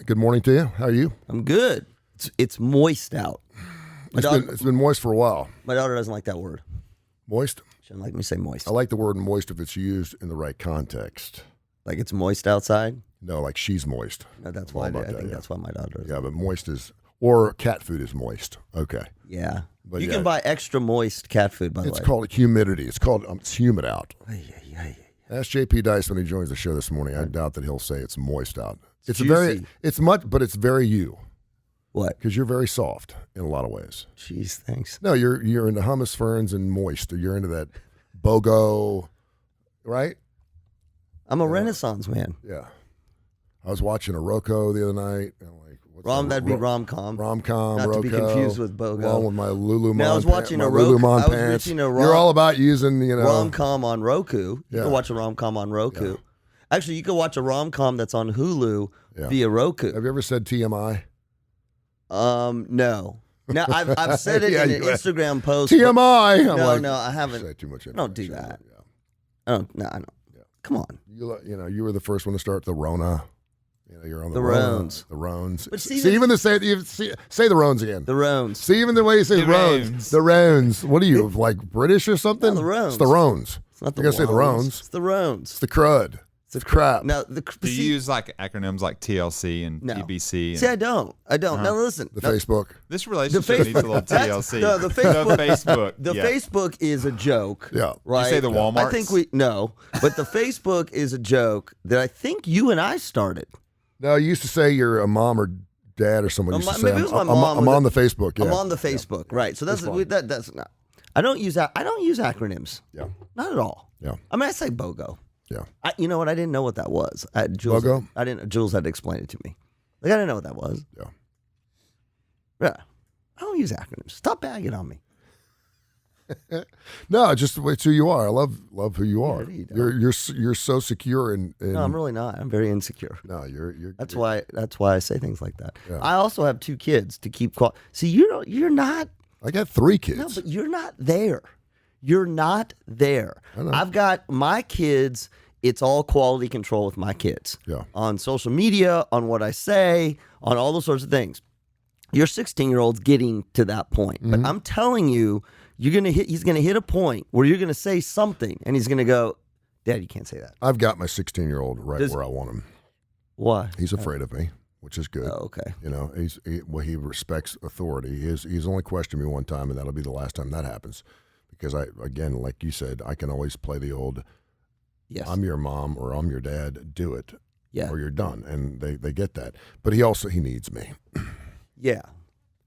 Good morning to you. How are you? I'm good. It's moist out. It's been moist for a while. My daughter doesn't like that word. Moist? She doesn't like me say moist. I like the word moist if it's used in the right context. Like it's moist outside? No, like she's moist. No, that's why I think that's why my daughter does. Yeah, but moist is, or cat food is moist. Okay. Yeah. But you can buy extra moist cat food, by the way. It's called humidity. It's called, it's humid out. Ask JP Dice when he joins the show this morning. I doubt that he'll say it's moist out. It's but it's very you. What? Because you're very soft in a lot of ways. Jeez, thanks. No, you're into hummus ferns and moist. You're into that BOGO, right? I'm a Renaissance man. Yeah. I was watching a Rocco the other night. And I'm like, that'd be rom-com. Rom-com, Not Rocco. to be confused with BOGO. Along with my Lululemon. Now I was watching pants. You're all about using, rom-com on Roku. You can watch a rom-com on Roku. Yeah. Actually, you can watch a rom-com that's on Hulu via Roku. Have you ever said TMI? No. Now I've said it in an Instagram post. TMI. No, I haven't. Say too much. I don't do that. I don't. Yeah. Come on. You were the first one to start the Rona. You're on the Roans. The Roans. But see even say the Roans again. The Roans. See, even the way you say Roans. The Roans. What are you, like British or something? No, the Roans. It's the Roans. It's not the You're going to say the Roans. It's the Roans. It's the crud. It's the crap. Now, do you use like acronyms like TLC and TBC? See, I don't. Now listen. The Facebook. This relationship needs a little TLC. No, the Facebook. The Facebook is a joke. Yeah. Right. You say the Walmart. I think but the Facebook is a joke that I think you and I started. No, you used to say you're a mom or dad or someone used to say, maybe it was my mom. I'm on the Facebook. Yeah. I'm on the Facebook, right? So that's not. I don't use acronyms. Yeah. Not at all. Yeah. I mean, I say BOGO. Yeah. You know what? I didn't know what that was. BOGO? Jules had to explain it to me. Like I didn't know what that was. Yeah. Yeah. I don't use acronyms. Stop bagging on me. No, just it's who you are. I love who you are. Yeah, you're so secure and no, I'm really not. I'm very insecure. No, you're That's why I say things like that. Yeah. I also have 2 kids to keep quiet. See, you're not. I got 3 kids. No, but you're not there. You're not there. I've got my kids. It's all quality control with my kids. Yeah. On social media, on what I say, on all those sorts of things. Your 16-year-old's getting to that point. But I'm telling you, he's gonna hit a point where you're gonna say something and he's gonna go, Dad, you can't say that. I've got my 16-year-old right where I want him. Why? He's afraid of me, which is good. Oh, okay. He respects authority. He's only questioned me one time, and that'll be the last time that happens. Because again, like you said, I can always play the old, yes, I'm your mom or I'm your dad, do it, or you're done, and they get that. But he needs me. Yeah.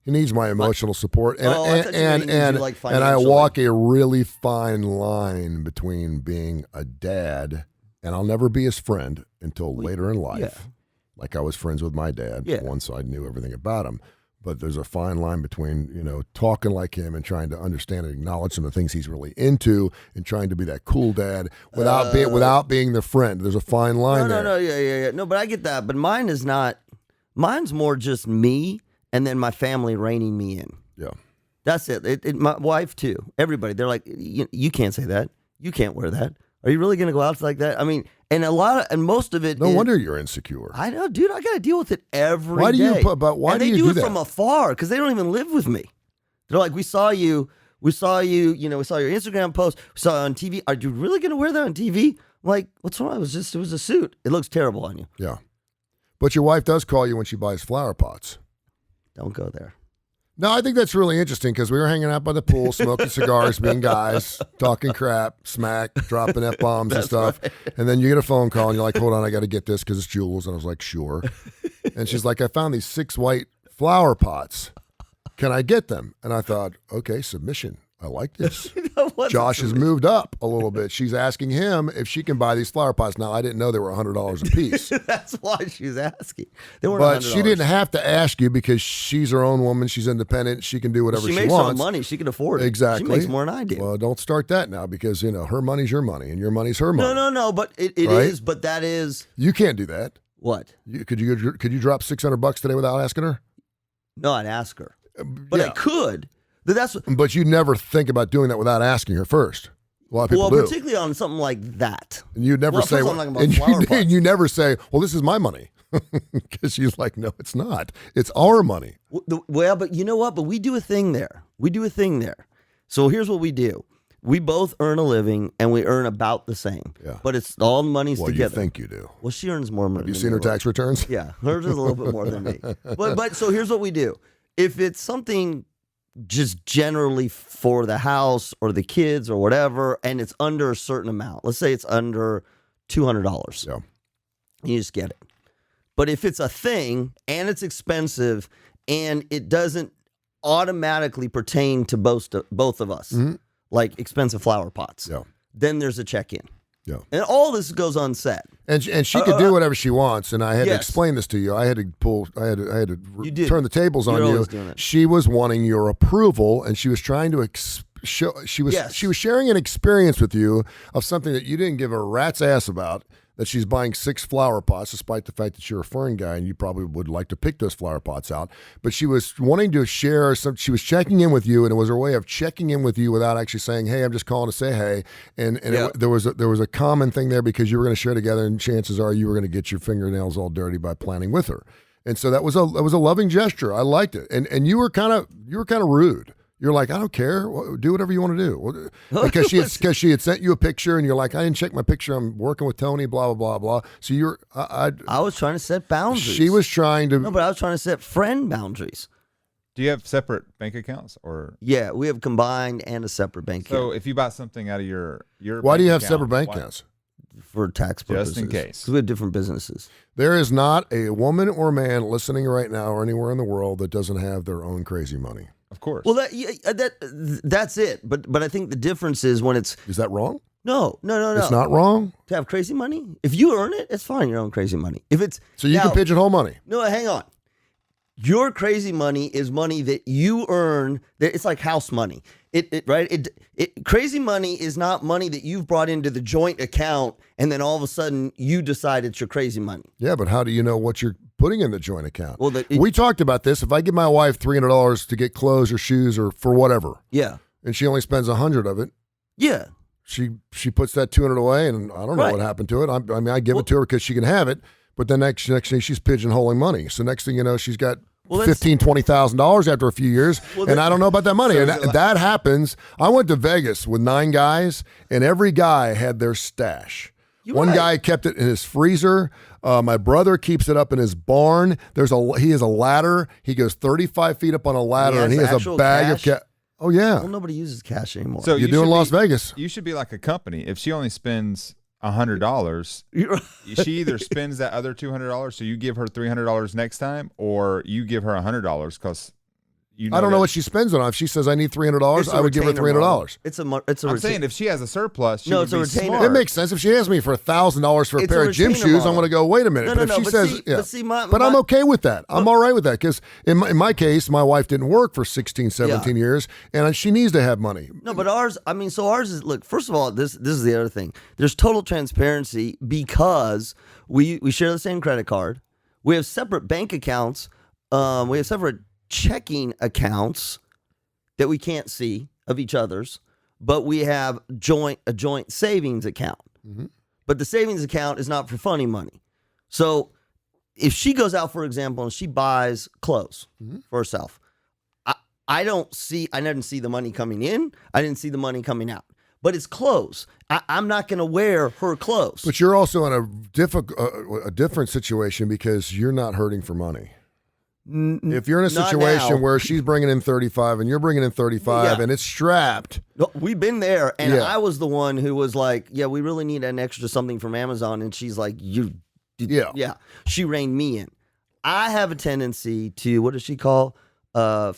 He needs my emotional support, and I financially. walk a really fine line between being a dad, and I'll never be his friend until later in life. Yeah. Like I was friends with my dad once I knew everything about him. But there's a fine line between, talking like him and trying to understand and acknowledge some of the things he's really into and trying to be that cool dad without being the friend. There's a fine line there. No, yeah. No, but I get that. But mine is not. Mine's more just me and then my family reining me in. Yeah. That's it. My wife, too. Everybody. They're like, you can't say that. You can't wear that. Are you really going to go out like that? I mean, and most of it. No wonder you're insecure. I know, dude. I got to deal with it every day. Why do you do that? They do it from afar because they don't even live with me. They're like, we saw you. We saw your Instagram post. We saw you on TV. Are you really going to wear that on TV? I'm like, what's wrong? It was a suit. It looks terrible on you. Yeah. But your wife does call you when she buys flower pots. Don't go there. No, I think that's really interesting because we were hanging out by the pool, smoking cigars, being guys, talking crap, smack, dropping F-bombs and stuff. Right. And then you get a phone call and you're like, hold on, I got to get this because it's Jules. And I was like, sure. And she's like, I found these 6 white flower pots. Can I get them? And I thought, okay, submission. I like this. Josh has moved up a little bit. She's asking him if she can buy these flower pots. Now, I didn't know they were $100 a piece. That's why she's asking. They weren't but $100. She didn't have to ask you because she's her own woman. She's independent. She can do whatever she wants. She makes her own money. She can afford it. Exactly. She makes more than I do. Well, don't start that now because, her money's your money and your money's her money. No. But it right? is. But that is. You can't do that. What? Could you drop $600 today without asking her? No, I'd ask her. But I could. But you never think about doing that without asking her first. A lot of people do. Particularly on something like that. And you'd never say, and you never say, well, this is my money. Because she's like, no, it's not. It's our money. Well, but you know what? But we do a thing there. So here's what we do. We both earn a living, and we earn about the same. Yeah. But it's all the money's Well, together. you think you do. Well, she earns more money. Have you seen her tax returns? Yeah, hers is a little bit more than me. But so here's what we do. If it's something just generally for the house or the kids or whatever, and it's under a certain amount, let's say it's under $200, Yeah. you just get it. But if it's a thing and it's expensive and it doesn't automatically pertain to both of us, like expensive flower pots, Yeah. then there's a check-in. Yeah. And all this goes unsaid. And she could do whatever she wants, and I had to Yes. explain this to you. I had to You did. turn the tables on You're you. always doing it. She was wanting your approval, and she was trying to she was sharing an experience with you of something that you didn't give a rat's ass about. That she's buying 6 flower pots, despite the fact that you're a fern guy and you probably would like to pick those flower pots out. But she was wanting to share some. She was checking in with you, and it was her way of checking in with you without actually saying, "Hey, I'm just calling to say hey." And there was a common thing there because you were going to share together, and chances are you were going to get your fingernails all dirty by planning with her. And so that was a loving gesture. I liked it. And you were kind of rude. You're like, I don't care. Do whatever you want to do. Because she had sent you a picture, and you're like, I didn't check my picture. I'm working with Tony. Blah blah blah blah. So you're, I was trying to set boundaries. She was trying to. No, but I was trying to set friend boundaries. Do you have separate bank accounts or? Yeah, we have combined and a separate bank account. So if you buy something out of your why do you have account, separate bank accounts? For tax purposes. Just in case. 'Cause we have different businesses. There is not a woman or man listening right now or anywhere in the world that doesn't have their own crazy money. Of course. Well, that's it. But I think the difference is when it's Is that wrong? no. It's not wrong. To have crazy money. If you earn it, it's fine. Your own crazy money. If it's So you can pigeonhole money. No, hang on. Your crazy money is money that you earn. It's like house money. Crazy money is not money that you've brought into the joint account, and then all of a sudden you decide it's your crazy money. Yeah, but how do you know what you're putting in the joint account? Well, we talked about this. If I give my wife $300 to get clothes or shoes or for whatever, yeah, and she only spends $100 of it, yeah, she puts that $200 away, and I don't know what happened to it. I mean, I give it to her because she can have it, but then next thing she's pigeonholing money. So next thing you know, she's got $15,000-$20,000 after a few years, and I don't know about that money. And that happens. I went to Vegas with 9 guys, and every guy had their stash. One guy kept it in his freezer. My brother keeps it up in his barn. He has a ladder. He goes 35 feet up on a ladder, and he has a bag of cash. Oh yeah. Well, nobody uses cash anymore. So you do in Las Vegas. You should be like a company. If she only spends $100, she either spends that other $200, so you give her $300 next time, or you give her $100 because I don't know what she spends it on. If she says I need $300, I would give her $300. It's a I'm saying if she has a surplus, No, it's a retainer. smart. It makes sense. If she asks me for $1,000 for a pair of gym shoes, I'm going to go, wait a minute. No, but if she says, but I'm okay with that. I'm all right with that because in my case, my wife didn't work for 16, 17 years, and she needs to have money. No, but ours is, look, first of all, this is the other thing. There's total transparency because we share the same credit card. We have separate bank accounts. We have separate checking accounts that we can't see of each other's, but we have a joint savings account. Mm-hmm. But the savings account is not for funny money. So if she goes out, for example, and she buys clothes for herself, I didn't see the money coming in. I didn't see the money coming out. But it's clothes. I'm not going to wear her clothes. But you're also in a different situation because you're not hurting for money. If you're in a situation where she's bringing in 35 and you're bringing in 35 and it's strapped. We've been there, and I was the one who was like, yeah, we really need an extra something from Amazon. And she's like, she reined me in. I have a tendency to, what does she call? Not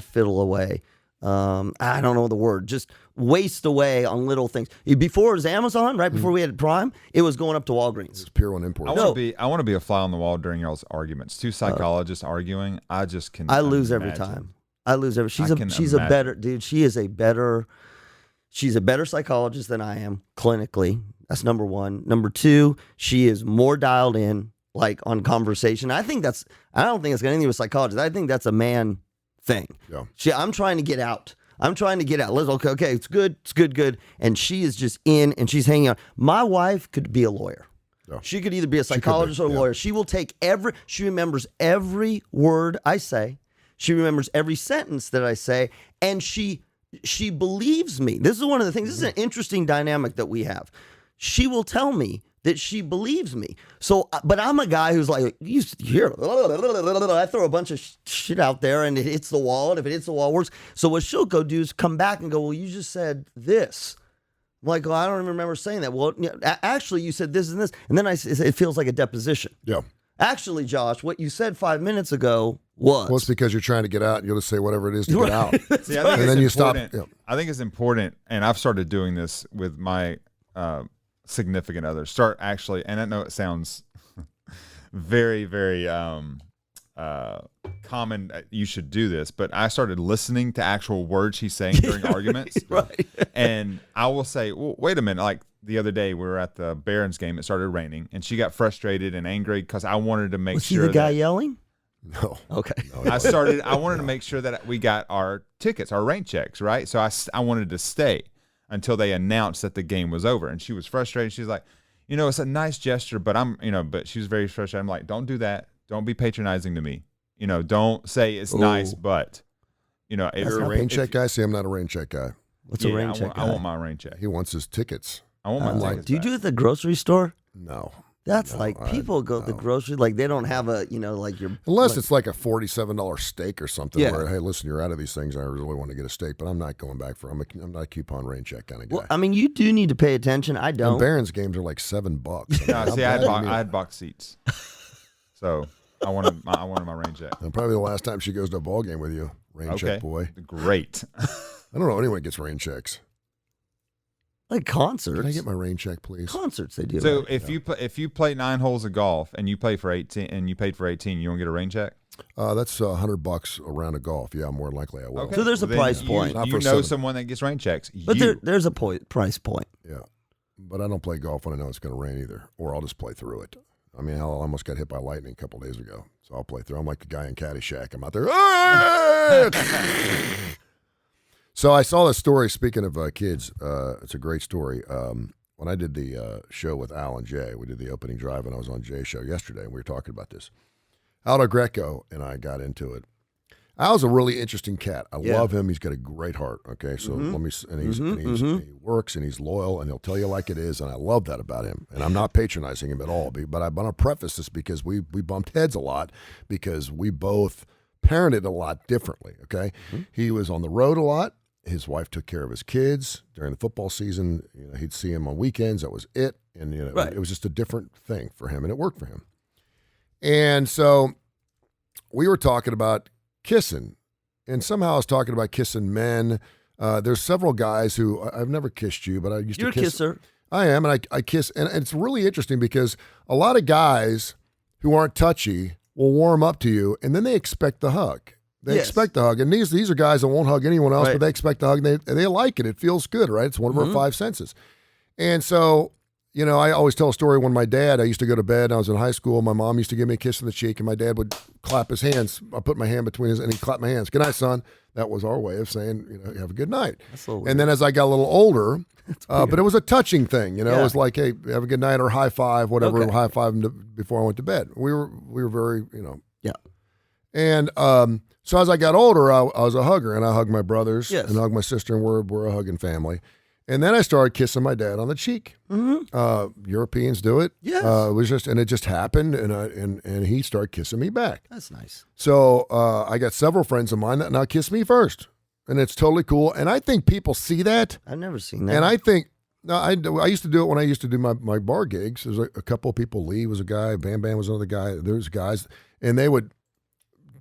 fiddle away. I don't know the word. Just waste away on little things. Before it was Amazon, right before we had Prime, it was going up to Walgreens. It's Pier 1 import. I want to be a fly on the wall during y'all's arguments. 2 psychologists arguing. I just can. I lose every time. I lose every. She's a better dude. She's a better psychologist than I am clinically. That's number one. Number 2, she is more dialed in, like on conversation. I don't think it's got anything to do with psychologist. I think that's a man thing. Yeah. I'm trying to get out. Okay, it's good. And she is just in, and she's hanging on. My wife could be a lawyer. No. She could either be a psychologist or a lawyer. She will take she remembers every word I say. She remembers every sentence that I say, and she believes me. This is one of the things. This is an interesting dynamic that we have. She will tell me that she believes me. So, but I'm a guy who's like, you hear, I throw a bunch of shit out there and it hits the wall, and if it hits the wall, it works. So what she'll go do is come back and go, well, you just said this. I'm like, well, I don't even remember saying that. Well, actually, you said this and this. And then it feels like a deposition. Yeah. Actually, Josh, what you said 5 minutes ago was. Well, it's because you're trying to get out, and you'll just say whatever it is to get out. See, I think and then you stop. Yeah. I think it's important, and I've started doing this with my significant other. And I know it sounds very, very common. You should do this, but I started listening to actual words he's saying during arguments. Right. And I will say, well, wait a minute. Like the other day, we were at the Barons game. It started raining, and she got frustrated and angry because I wanted to make was sure. Was he the guy yelling? No. Okay. No, I wanted to make sure that we got our tickets, our rain checks, right? So I wanted to stay until they announced that the game was over. And she was frustrated. She's like, it's a nice gesture, but but she was very frustrated. I'm like, don't do that. Don't be patronizing to me. Don't say it's nice, but, You're a rain check guy? See, I'm not a rain check guy. What's a rain check guy? I want my rain check. He wants his tickets. I want my tickets. Do you do it at the grocery store? No. That's people go to the grocery, like they don't have like your. Unless it's like a $47 steak or something where, hey, listen, you're out of these things. I really want to get a steak, but I'm not going back for I'm not a coupon rain check kind of guy. Well, I mean, you do need to pay attention. I don't. And Barron's games are like $7. No, see, I had box seats. So I wanted my rain check. And probably the last time she goes to a ball game with you, rain check boy. Great. I don't know anyone gets rain checks. Like concerts. Can I get my rain check, please? Concerts, they do. So if you play 9 holes of golf and you play for 18 and you paid for 18, you won't get a rain check? That's $100 a round of golf. Yeah, more than likely I will. Okay. So there's a price point. You know someone that gets rain checks. But there's a price point. Yeah, but I don't play golf when I know it's going to rain either, or I'll just play through it. I mean, I almost got hit by lightning a couple days ago, so I'll play through. I'm like the guy in Caddyshack. I'm out there. So I saw this story, speaking of kids, it's a great story. When I did the show with Al and Jay, we did the opening drive, and I was on Jay's show yesterday, and we were talking about this. Aldo Greco and I got into it. Al's a really interesting cat. I love him. He's got a great heart, okay? So he works, and he's loyal, and he'll tell you like it is, and I love that about him. And I'm not patronizing him at all, but I want to preface this because we bumped heads a lot because we both parented a lot differently, okay? Mm-hmm. He was on the road a lot. His wife took care of his kids during the football season. He'd see him on weekends. That was it. And, It was just a different thing for him, and it worked for him. And so we were talking about kissing, and somehow I was talking about kissing men. There's several guys who, I've never kissed you, but I used to kiss. You're a kisser. I am, and I kiss. And it's really interesting because a lot of guys who aren't touchy will warm up to you, and then they expect the hug. They expect the hug, and these are guys that won't hug anyone else, but they expect the hug, and they like it. It feels good, right? It's one of our 5 senses. And so, I always tell a story when I used to go to bed, I was in high school, my mom used to give me a kiss on the cheek, and my dad would clap his hands. I put my hand between his, and he'd clap my hands. Good night, son. That was our way of saying, have a good night. And then as I got a little older, but it was a touching thing, it was like, hey, have a good night, or high five, whatever, high five before I went to bed. We were very, Yeah. And so as I got older, I was a hugger, and I hugged my brothers and hugged my sister, and we're a hugging family. And then I started kissing my dad on the cheek. Mm-hmm. Europeans do it. Yes. It just happened, and he started kissing me back. That's nice. So I got several friends of mine that now kiss me first, and it's totally cool. And I think people see that. I've never seen that. And I think I used to do it when I used to do my bar gigs. There's a couple of people. Lee was a guy. Bam Bam was another guy. There's guys, and they would.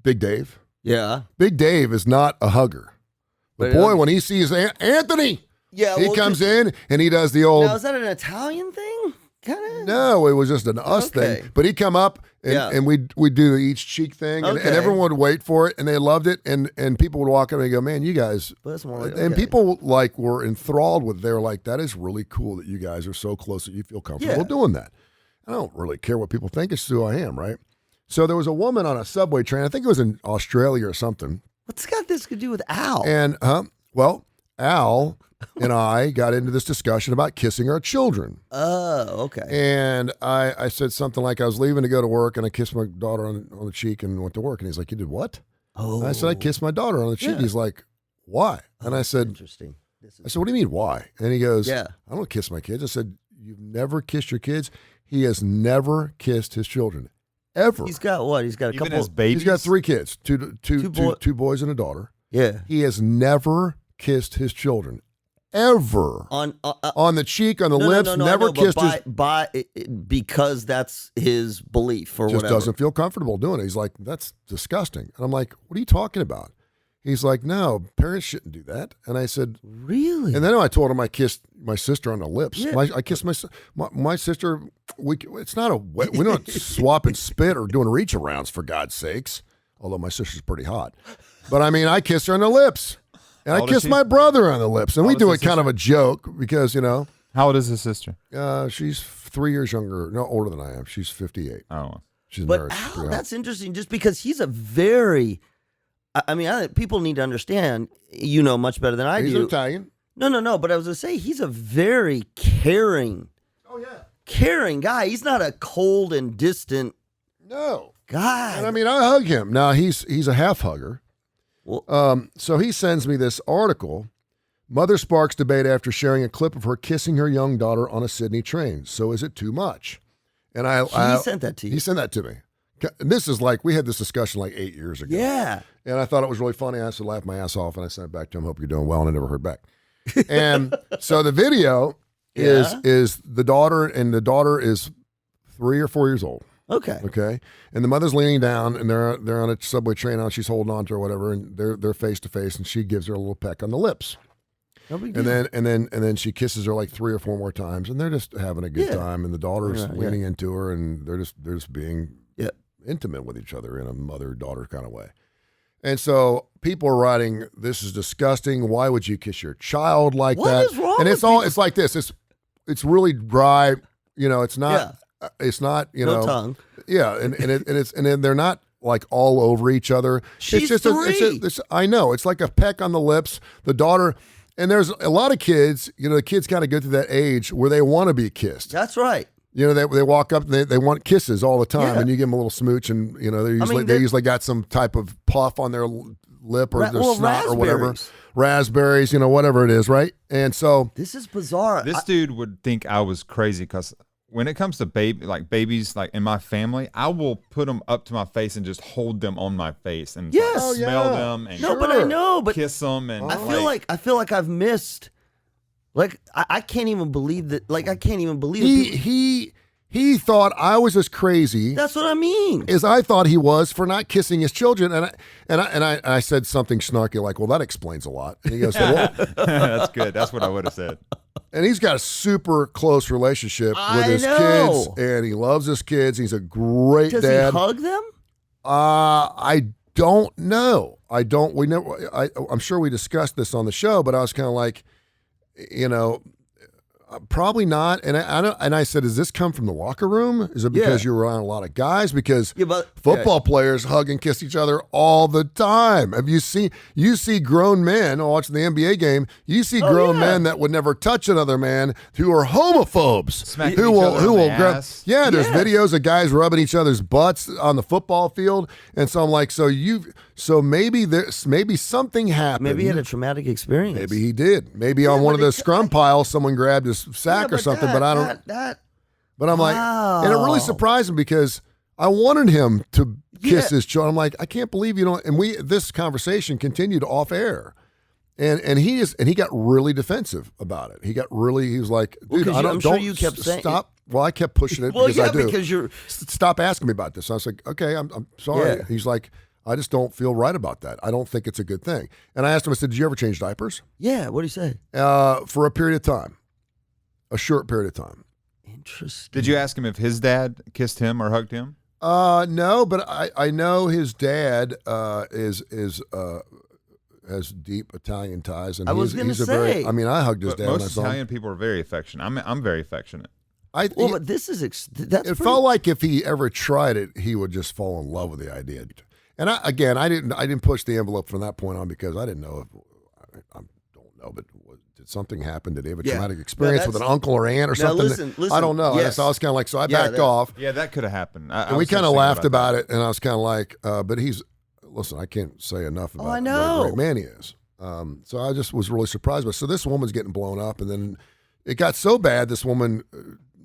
Big Dave. Yeah. Big Dave is not a hugger. But boy, when he sees Anthony, he comes in and he does the old. Now, is that an Italian thing? Kind of. No, it was just an us thing. But he'd come up and we'd do the each cheek thing, and everyone would wait for it, and they loved it, and people would walk up and go, "Man, you guys!" But that's more like, and people were enthralled with. They were like, "That is really cool that you guys are so close that you feel comfortable doing that." I don't really care what people think. It's who I am, right? So there was a woman on a subway train. I think it was in Australia or something. What's got this to do with Al? And Al and I got into this discussion about kissing our children. Oh, okay. And I said something like I was leaving to go to work, and I kissed my daughter on the cheek and went to work. And he's like, "You did what?" Oh. And I said, "I kissed my daughter on the cheek." Yeah. He's like, "Why?" And I said, Interesting. "I said, what do you mean, why?" And he goes, Yeah. "I don't kiss my kids." I said, "You've never kissed your kids?" He has never kissed his children, ever. He's got what? He's got a Even couple. as babies. He's got 3 kids, two boys and a daughter. Yeah. He has never kissed his children, ever. On the cheek, on the lips, never kissed his. Because that's his belief or Just whatever. doesn't feel comfortable doing it. He's like, "That's disgusting." And I'm like, "What are you talking about?" He's like, "No, parents shouldn't do that." And I said, Really? and then I told him I kissed my sister on the lips. Yeah. I kissed my sister. It's not we don't swap and spit or doing reach arounds, for God's sakes. Although my sister's pretty hot, but I mean, I kissed her on the lips, and I kissed my brother on the lips, and we do it kind of a joke because How old is his sister? she's 3 years younger, no older than I am. She's 58. Oh, She's But married. Al, Pretty hot. that's interesting just because he's a very, I mean, people need to understand, much better than I He's do. Italian. No, but I was going to say, he's a very caring guy. He's not a cold and distant No. guy. And I mean, I hug him. Now, he's a half hugger. Well, So he sends me this article. Mother sparks debate after sharing a clip of her kissing her young daughter on a Sydney train. So is it too much? And he sent that to you. He sent that to me. And this is like, we had this discussion like 8 years ago. Yeah. And I thought it was really funny. I laughed my ass off, and I sent it back to him. Hope you're doing well. And I never heard back. And so the video is the daughter, and the daughter is 3 or 4 years old. Okay. Okay. And the mother's leaning down, and they're on a subway train, and she's holding on to her or whatever, and they're face to face, and she gives her a little peck on the lips. No big And deal. then she kisses her like 3 or 4 more times, and they're just having a good time, and the daughter's leaning into her, and they're just being intimate with each other in a mother-daughter kind of way. And so people are writing, "This is disgusting. Why would you kiss your child like that?" What is wrong And with it's like this. It's really dry. It's not. It's not. No tongue. Yeah, and then they're not like all over each other. She's it's just 3. I know. It's like a peck on the lips. The daughter, and there's a lot of kids. The kids kind of go through that age where they want to be kissed. That's right. They walk up and they want kisses all the time, Yeah. and you give them a little smooch, and they usually got some type of puff on their lip or their snot or whatever, raspberries, whatever it is, right? And so This is bizarre. this dude would think I was crazy because when it comes to babies, like in my family, I will put them up to my face and just hold them on my face and Yes. smell them and no, but I know, but kiss them and I feel like I've missed. Like I can't even believe that. Like I can't even believe that people- he thought I was as crazy That's what I mean. as I thought he was for not kissing his children, and I said something snarky like, "Well, that explains a lot." And he goes, "Well," That's good. That's what I would have said. and he's got a super close relationship with I his know. kids, and he loves his kids. He's a great Does dad. he hug them? I don't know. I don't. We never. I'm sure we discussed this on the show, but I was kind of like, probably not. And I said, "Does this come from the locker room? Is it because you're around a lot of guys? Because football players hug and kiss each other all the time. Have you seen? You see grown men watching the NBA game. You see grown men that would never touch another man who are homophobes. Smacking who each will other who on will the grab? ass. Yeah, there's videos of guys rubbing each other's butts on the football field, and so I'm like, so maybe something happened. Maybe he had a traumatic experience. Maybe he did. Maybe on one of the scrum piles, someone grabbed his sack or something. But I don't. But I'm like, and it really surprised me because I wanted him to kiss his children. I'm like, I can't believe you don't. And this conversation continued off air, and he got really defensive about it. He was like, dude, I'm sure you kept saying stop. Well, I kept pushing it Well, because yeah, I do. because you're Stop asking me about this. I was like, okay, I'm sorry. Yeah. He's like, I just don't feel right about that. I don't think it's a good thing. And I asked him, I said, did you ever change diapers? Yeah, what do you say? For a period of time, a short period of time. Interesting. Did you ask him if his dad kissed him or hugged him? No, but I know his dad has deep Italian ties, and I was gonna he's a say. very. I mean, I hugged his But dad when I most saw him. Italian people are very affectionate. I'm very affectionate. Well, but this is that's It pretty- felt like if he ever tried it, he would just fall in love with the idea. And I didn't push the envelope from that point on because I didn't know if I don't know, but did something happen? Did they have a Yeah. traumatic experience No, with an that's- uncle or aunt or Now, something? listen, I don't know. yes. So I was kind of like, so I Yeah, backed off. Yeah, that could have happened. And we kind of laughed about it, and I was kind of like, but listen, I can't say enough about I know. what a great man he is. So I just was really surprised by it. So this woman's getting blown up, and then it got so bad, this woman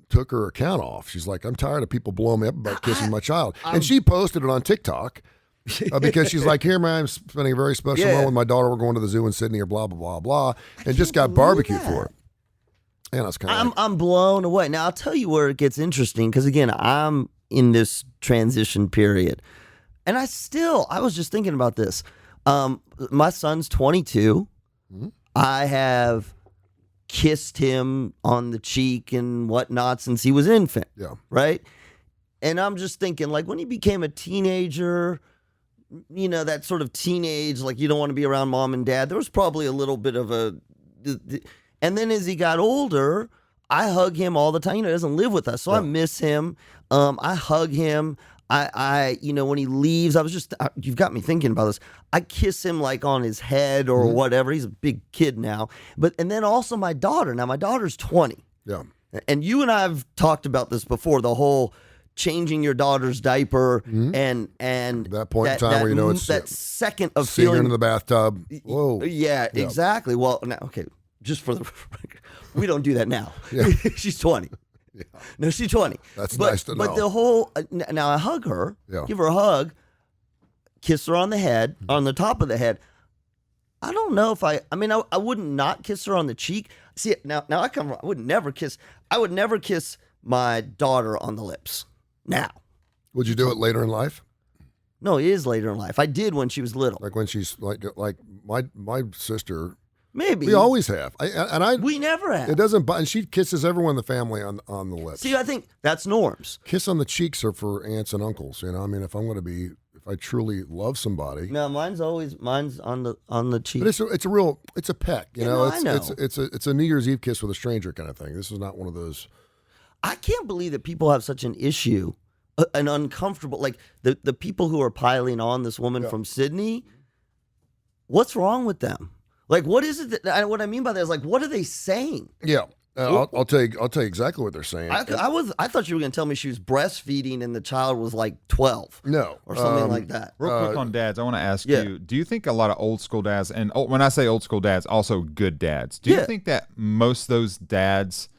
took her account off. She's like, I'm tired of people blowing me up about kissing my child. And she posted it on TikTok because she's like, here, man, I'm spending a very special moment with my daughter. We're going to the zoo in Sydney or blah, blah, blah, blah. And just got barbecued for it. And I was kind of I'm blown away. Now, I'll tell you where it gets interesting, because, again, I'm in this transition period. And I was just thinking about this. My son's 22. Mm-hmm. I have kissed him on the cheek and whatnot since he was an infant. Yeah. Right? And I'm just thinking, like, when he became a teenager, you know, that sort of teenage, like, you don't want to be around mom and dad, there was probably a little bit of a... And then as he got older, I hug him all the time. You know, he doesn't live with us, so I miss him. I hug him. I you know, when he leaves, you've got me thinking about this. I kiss him like on his head or whatever. He's a big kid now. And then also my daughter. Now, my daughter's 20. Yeah. And you and I have talked about this before, the whole changing your daughter's diaper and That point in time where you know it's that second of seeing her feeling in the bathtub. Whoa. Yeah, exactly. Well, now, okay, just for the record, we don't do that now. Yeah. She's 20. Yeah. No, she's 20. That's but, nice to But know. the whole, now I hug her, Yeah. give her a hug, kiss her on the head, on the top of the head. I don't know if I wouldn't not kiss her on the cheek. See, now I would never kiss my daughter on the lips. Now. Would you do it later in life? No, it is later in life. I did when she was little. Like when she's like my sister. Maybe. We always have. We never have. It doesn't. And she kisses everyone in the family on the lips. See, I think that's norms. Kiss on the cheeks are for aunts and uncles. You know, I mean, if I truly love somebody. No, mine's on the cheek. But it's a peck. You know, I know. it's a New Year's Eve kiss with a stranger kind of thing. This is not one of those. I can't believe that people have such an issue, an uncomfortable, like the people who are piling on this woman from Sydney. What's wrong with them? Like, what is it what I mean by that is, like, what are they saying? Yeah. I'll tell you exactly what they're saying. I thought you were going to tell me she was breastfeeding and the child was like 12. No. Or something like that. Real quick on dads, I want to ask you, do you think a lot of old school dads, and when I say old school dads, also good dads, do you think that most of those dads,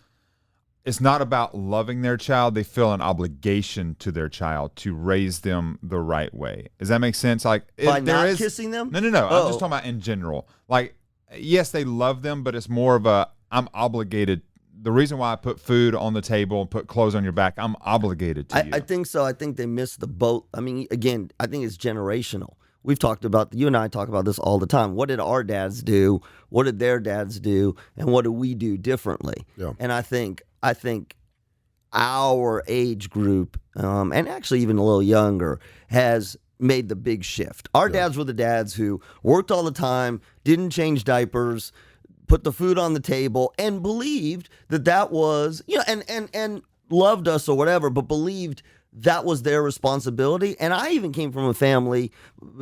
it's not about loving their child, they feel an obligation to their child to raise them the right way? Does that make sense? Like, By not kissing them? No. I'm just talking about in general. Like, yes, they love them, but it's more of I'm obligated. The reason why I put food on the table and put clothes on your back, I'm obligated to you. I think so. I think they missed the boat. I mean, again, I think it's generational. You and I talk about this all the time. What did our dads do? What did their dads do? And what do we do differently? Yeah. And I think our age group, and actually even a little younger, has made the big shift. Our dads were the dads who worked all the time, didn't change diapers, put the food on the table, and believed that was, you know, and loved us or whatever, but believed that was their responsibility. And I even came from a family,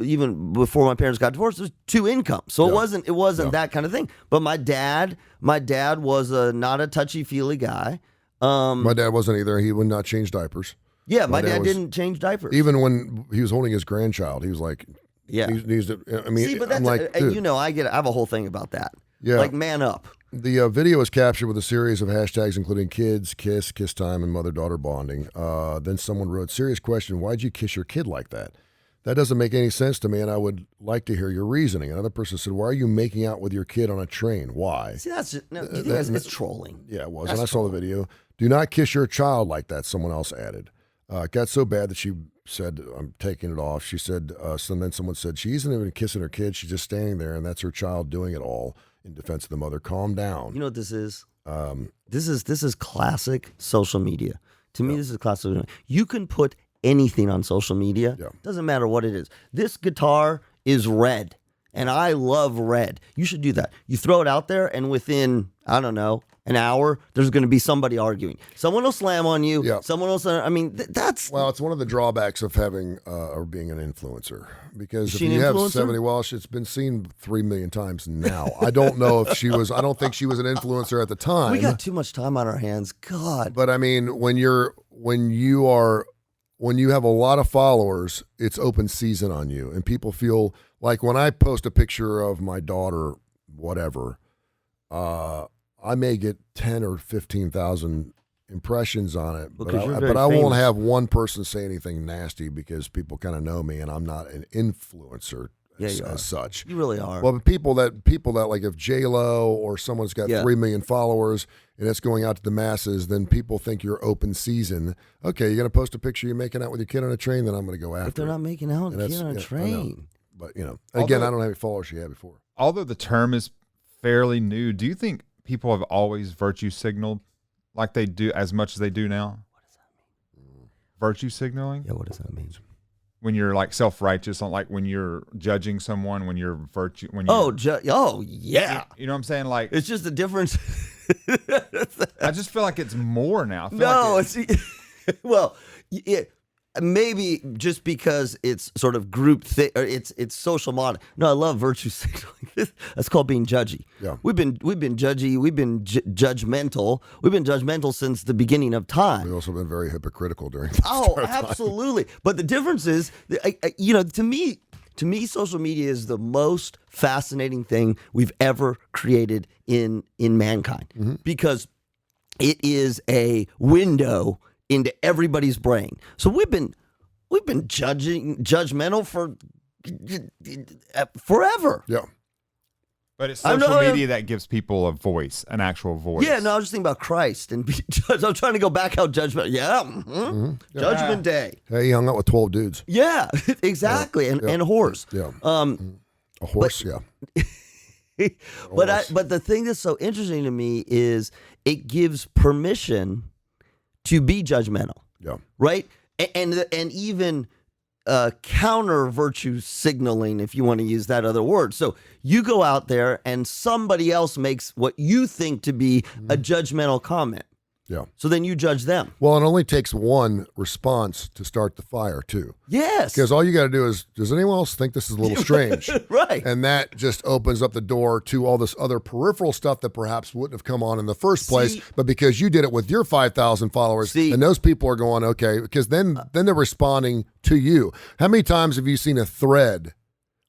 even before my parents got divorced, it was 2 incomes. So it wasn't that kind of thing. But my dad was not a touchy-feely guy. My dad wasn't either. He would not change diapers. Yeah, my dad didn't change diapers. Even when he was holding his grandchild, he was like, needs to, I mean, see, but that's, I'm like, dude. you know, I have a whole thing about that. Yeah. Like, man up. The video was captured with a series of hashtags, including kids, kiss time, and mother-daughter bonding. Then someone wrote, serious question, why'd you kiss your kid like that? That doesn't make any sense to me, and I would like to hear your reasoning. Another person said, why are you making out with your kid on a train? Why? See, that's just, no, do you think it's trolling? Yeah, it was. And I saw the video. Do not kiss your child like that, someone else added. It got so bad that she said, I'm taking it off. She said, so then someone said, she isn't even kissing her kid. She's just standing there, and that's her child doing it all in defense of the mother. Calm down. You know what this is? This is classic social media. To me, this is classic social media. You can put anything on social media. Yeah. Doesn't matter what it is. This guitar is red, and I love red. You should do that. You throw it out there, and within, I don't know, an hour, there's going to be somebody arguing. Someone will slam on you. Yeah. Someone else. I mean, that's. Well, it's one of the drawbacks of having or being an influencer, because Is if she an you have influencer? 70, well, it's been seen 3 million times now. I don't know if she was. I don't think she was an influencer at the time. We got too much time on our hands. God. But I mean, when you have a lot of followers, it's open season on you, and people feel like when I post a picture of my daughter, whatever, I may get 10 or 15,000 impressions on it, Because you're very but I won't famous. have one person say anything nasty because people kind of know me, and I'm not an influencer you are. as such. You really are. Well, but people that like if J-Lo or someone's got 3 million followers and it's going out to the masses, then people think you're open season. Okay, you're going to post a picture you're making out with your kid on a train, then I'm going to go after if they're it. not making out And with a that's- kid on a yeah, I know. train. But, again, Although- I don't have any followers she had before. Although the term is fairly new, do you think people have always virtue signaled like they do as much as they do now? What does that mean? Virtue signaling? Yeah, what does that mean? When you're like self-righteous, like when you're judging someone, when you're virtue, when you Yeah. you know what I'm saying? Like, It's just a difference. I just feel like it's more now. I feel No, like it's well, maybe just because it's sort of group thing, or it's social model. No, I love virtue signaling. That's called being judgy. Yeah. We've been judgy. We've been judgmental. We've been judgmental since the beginning of time. We've also been very hypocritical during this Oh, entire time. absolutely. But the difference is, to me, social media is the most fascinating thing we've ever created in mankind, because it is a window into everybody's brain. So we've been judgmental for forever. Yeah. but it's I know, social yeah. media that gives people a voice, an actual voice. Yeah, no, I was just thinking about Christ and being judged. I'm trying to go back how judgment. Yeah, Judgment Day. Hey, he hung out with 12 dudes. Yeah, exactly, and a horse. Yeah. Um, A horse, yeah. but the thing that's so interesting to me is it gives permission to be judgmental, Yeah. right? And even counter virtue signaling, if you want to use that other word. So you go out there and somebody else makes what you think to be a judgmental comment. Yeah. So then you judge them. Well, it only takes one response to start the fire, too. Yes. Because all you got to do is, does anyone else think this is a little strange? Right. And that just opens up the door to all this other peripheral stuff that perhaps wouldn't have come on in the first place. See- But because you did it with your 5,000 followers, See- and those people are going, okay, because then they're responding to you. How many times have you seen a thread?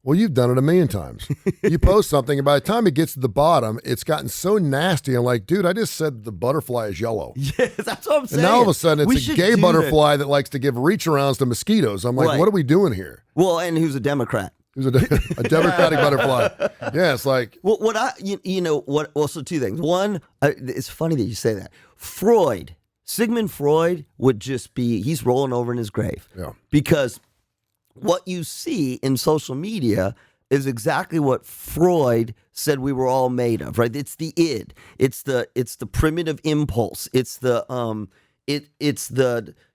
Well, you've done it a million times. You post something, and by the time it gets to the bottom, it's gotten so nasty. I'm like, dude, I just said the butterfly is yellow. Yes, that's what I'm saying. And now all of a sudden, We it's a should gay do butterfly that likes to give reach arounds to mosquitoes. I'm like, Right. what are we doing here? that. Well, and who's a Democrat? Who's a Democratic butterfly? Yeah, it's like, Well, so two things. One, it's funny that you say that. Sigmund Freud would just be, he's rolling over in his grave. yeah, Because what you see in social media is exactly what Freud said we were all made of, right? It's the id. It's the primitive impulse. It's the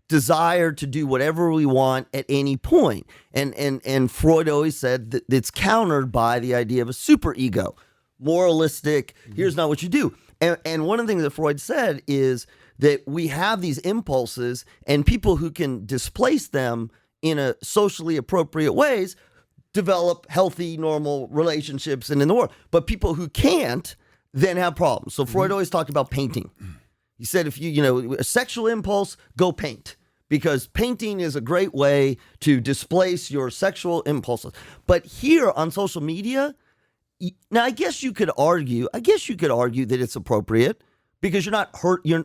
desire to do whatever we want at any point. And Freud always said that it's countered by the idea of a superego, moralistic. Here's not what you do. And one of the things that Freud said is that we have these impulses, and people who can displace them in a socially appropriate ways develop healthy, normal relationships and in the world. But people who can't then have problems. So Freud always talked about painting. He said, if a sexual impulse, go paint, because painting is a great way to displace your sexual impulses. But here on social media, now I guess you could argue that it's appropriate because you're not hurt. You're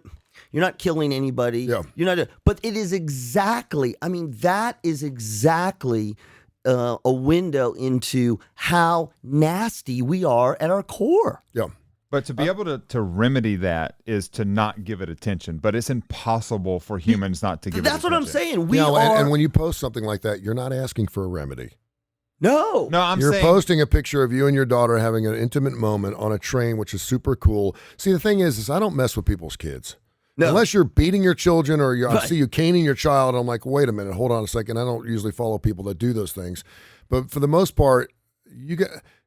not killing anybody. Yeah. You're not. But it is exactly. I mean, that is exactly a window into how nasty we are at our core. yeah. But to be able to remedy that is to not give it attention. But it's impossible for humans not to give it attention. That's what I'm saying. We No, are. and when you post something like that, you're not asking for a remedy. No. No, I'm You're saying posting a picture of you and your daughter having an intimate moment on a train, which is super cool. See, the thing is I don't mess with people's kids. No. Unless you're beating your children or I Right. see you caning your child, I'm like, wait a minute, hold on a second. I don't usually follow people that do those things. But for the most part,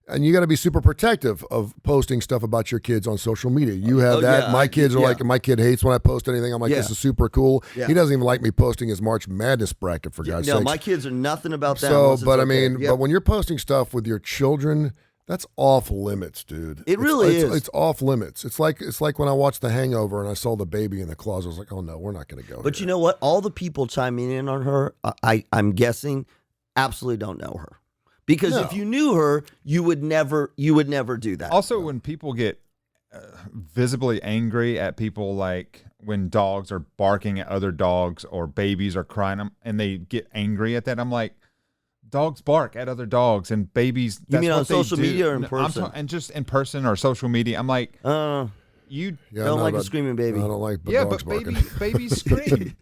And you got to be super protective of posting stuff about your kids on social media. You have that. Yeah, my kids are yeah. like, my kid hates when I post anything. I'm like, Yeah. this is super cool. Yeah. He doesn't even like me posting his March Madness bracket, for God's No, sakes. my kids are nothing about that. So, unless it's but I okay. mean, Yep. but when you're posting stuff with your children, that's off limits, dude. It really is. It's off limits. It's like when I watched The Hangover and I saw the baby in the closet. I was like, oh no, we're not going to go. But here. you know what? All the people chiming in on her, I'm guessing, absolutely don't know her. Because No. if you knew her, you would never do that. Also, when people get visibly angry at people, like when dogs are barking at other dogs or babies are crying, and they get angry at that, I'm like, dogs bark at other dogs and babies. You mean what on they social do. media or in No, person? and just in person or social media. I'm like, you. Yeah, don't I'm like not a screaming baby. I don't like Yeah, dogs but barking. babies scream,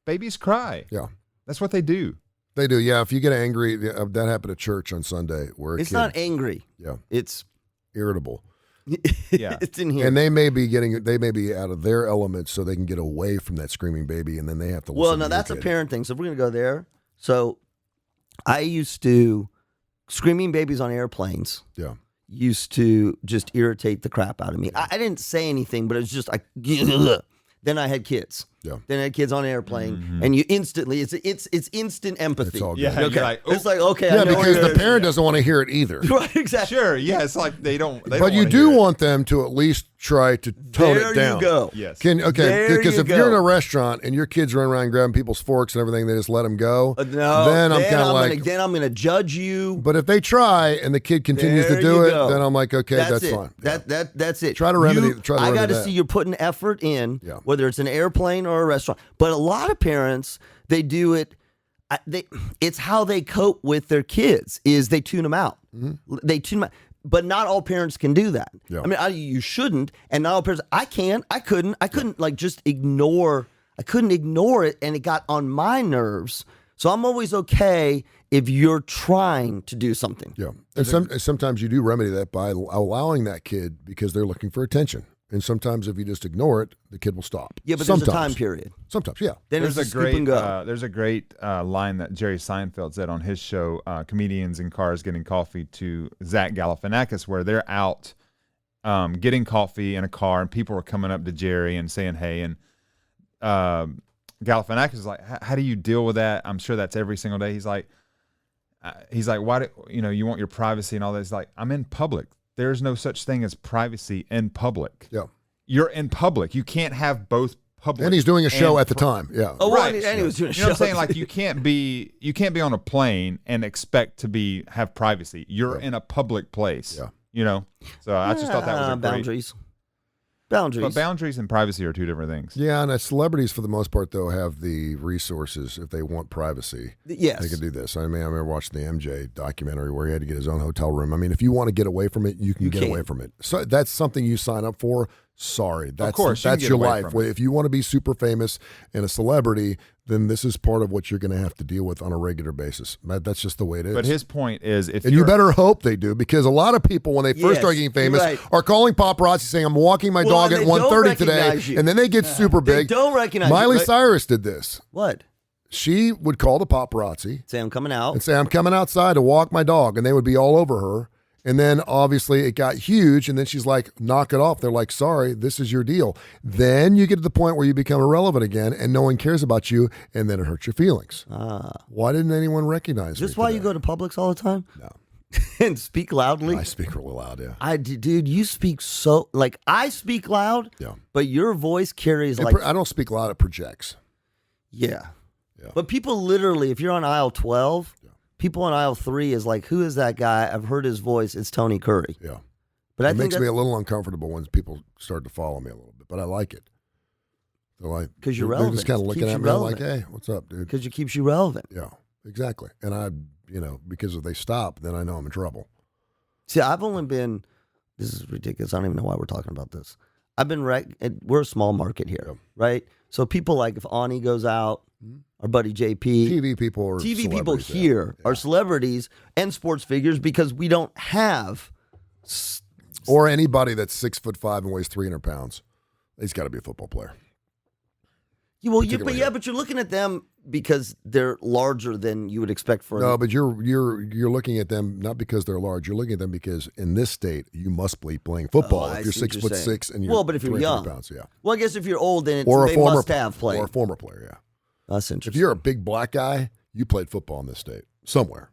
babies cry. Yeah. That's what they do. They do, yeah. If you get angry, that happened at church on Sunday where a It's kid, not angry. yeah, It's irritable. Yeah. it's in here. And they may be out of their elements so they can get away from that screaming baby, and then they have to listen Well, to no, your that's a kid. parent thing. So if we're gonna go there. So I used to screaming babies on airplanes Yeah. used to just irritate the crap out of me. I didn't say anything, but it was just like then I had kids. Yeah. Then I had kids on an airplane, and you instantly it's instant empathy. It's all good. Yeah, Okay. you're like, It's like okay, I Yeah, know because you're- the parent doesn't want to hear it either. right, exactly. sure, yeah. It's like they don't. They But don't you wanna do hear it. want them to at least try to tone There it down. you go. Yes. Okay, There because you if you're in go. a restaurant and your kids run around grabbing people's forks and everything, they just let them go. No, then I'm kind of like. then I'm gonna judge you. But if they try and the kid continues There to do you it, go. then I'm like, okay, that's it. fine. Yeah. That's it. Try to remedy- try to I remedy got to that. see you're putting effort in, Yeah. whether it's an airplane or a restaurant. But a lot of parents, they do it. It's how they cope with their kids is they tune them out. They tune them out. But not all parents can do that. Yeah. I mean, you shouldn't. And not all parents. I couldn't like just ignore. I couldn't ignore it, and it got on my nerves. So I'm always okay if you're trying to do something. Yeah. And sometimes you do remedy that by allowing that kid because they're looking for attention. And sometimes if you just ignore it, the kid will stop. Yeah, but sometimes. there's a time period. Sometimes, yeah. Then There's it's a scoop and great go. there's a great line that Jerry Seinfeld said on his show, Comedians in Cars Getting Coffee, to Zach Galifianakis, where they're out getting coffee in a car and people are coming up to Jerry and saying hey, and Galifianakis is like, how do you deal with that? I'm sure that's every single day. He's like, why do you want your privacy and all that? He's like, I'm in public. There's no such thing as privacy in public. Yeah. You're in public. You can't have both public. And he's doing a show and at the time. Yeah. Oh, well, right. and he was doing a You know what I'm show. saying? Like you can't be on a plane and expect to have privacy. You're in a public place. Yeah. You know? So I just thought that was a great, boundaries. Boundaries. but boundaries and privacy are two different things. Yeah, and celebrities, for the most part, though, have the resources if they want privacy. Yes. They can do this. I mean, I remember watching the MJ documentary where he had to get his own hotel room. I mean, if you want to get away from it, you can get away from it. So that's something you sign up for. Sorry, that's course, you can that's get your away life. from it. If you want to be super famous and a celebrity, then this is part of what you're going to have to deal with on a regular basis. That's just the way it is. But his point is, if and you better hope they do, because a lot of people, when they first Yes, start getting famous, you're right. are calling paparazzi saying, I'm walking my Well, dog and at they don't 1:30 today, recognize you. and then they get super They big. don't recognize Miley you, right? Cyrus did this. What? She would call the paparazzi Say I'm coming out. and say, I'm coming outside to walk my dog, and they would be all over her. And then obviously it got huge, and then she's like, knock it off. They're like, sorry, this is your deal. Then you get to the point where you become irrelevant again, and no one cares about you, and then it hurts your feelings. Why didn't anyone recognize me Is this why you today? go to Publix all the time? No. And speak loudly? I speak really loud, yeah. Dude, you speak so, like, I speak loud, Yeah. but your voice carries It like, I don't speak loud, it projects. yeah. Yeah. But people literally, if you're on aisle 12, people on aisle 3 is like, who is that guy? I've heard his voice. It's Tony Curry. Yeah. But I It think makes me that's a little uncomfortable when people start to follow me a little bit, but I like it. They're like, 'Cause you're they're relevant. just kind of It looking keeps at you me like, relevant. hey, what's up, dude? because it keeps you relevant. Yeah, exactly. And because if they stop, then I know I'm in trouble. See, I've only been, this is ridiculous. I don't even know why we're talking about this. I've been, we're a small market here, Yep. right? So people like, if Ani goes out, our buddy JP, TV people are TV people celebrities, here yeah. are celebrities and sports figures because we don't have. Or anybody that's 6'5" and weighs 300 pounds. He's got to be a football player. Well, but you're looking at them because they're larger than you would expect for. No, but you're looking at them not because they're large. You're looking at them because in this state you must be playing football if you're 6'6" and you're but if you're young, pounds, yeah. Well, I guess if you're old, then they must have played. Or a former player, yeah. That's interesting. If you're a big black guy, you played football in this state somewhere.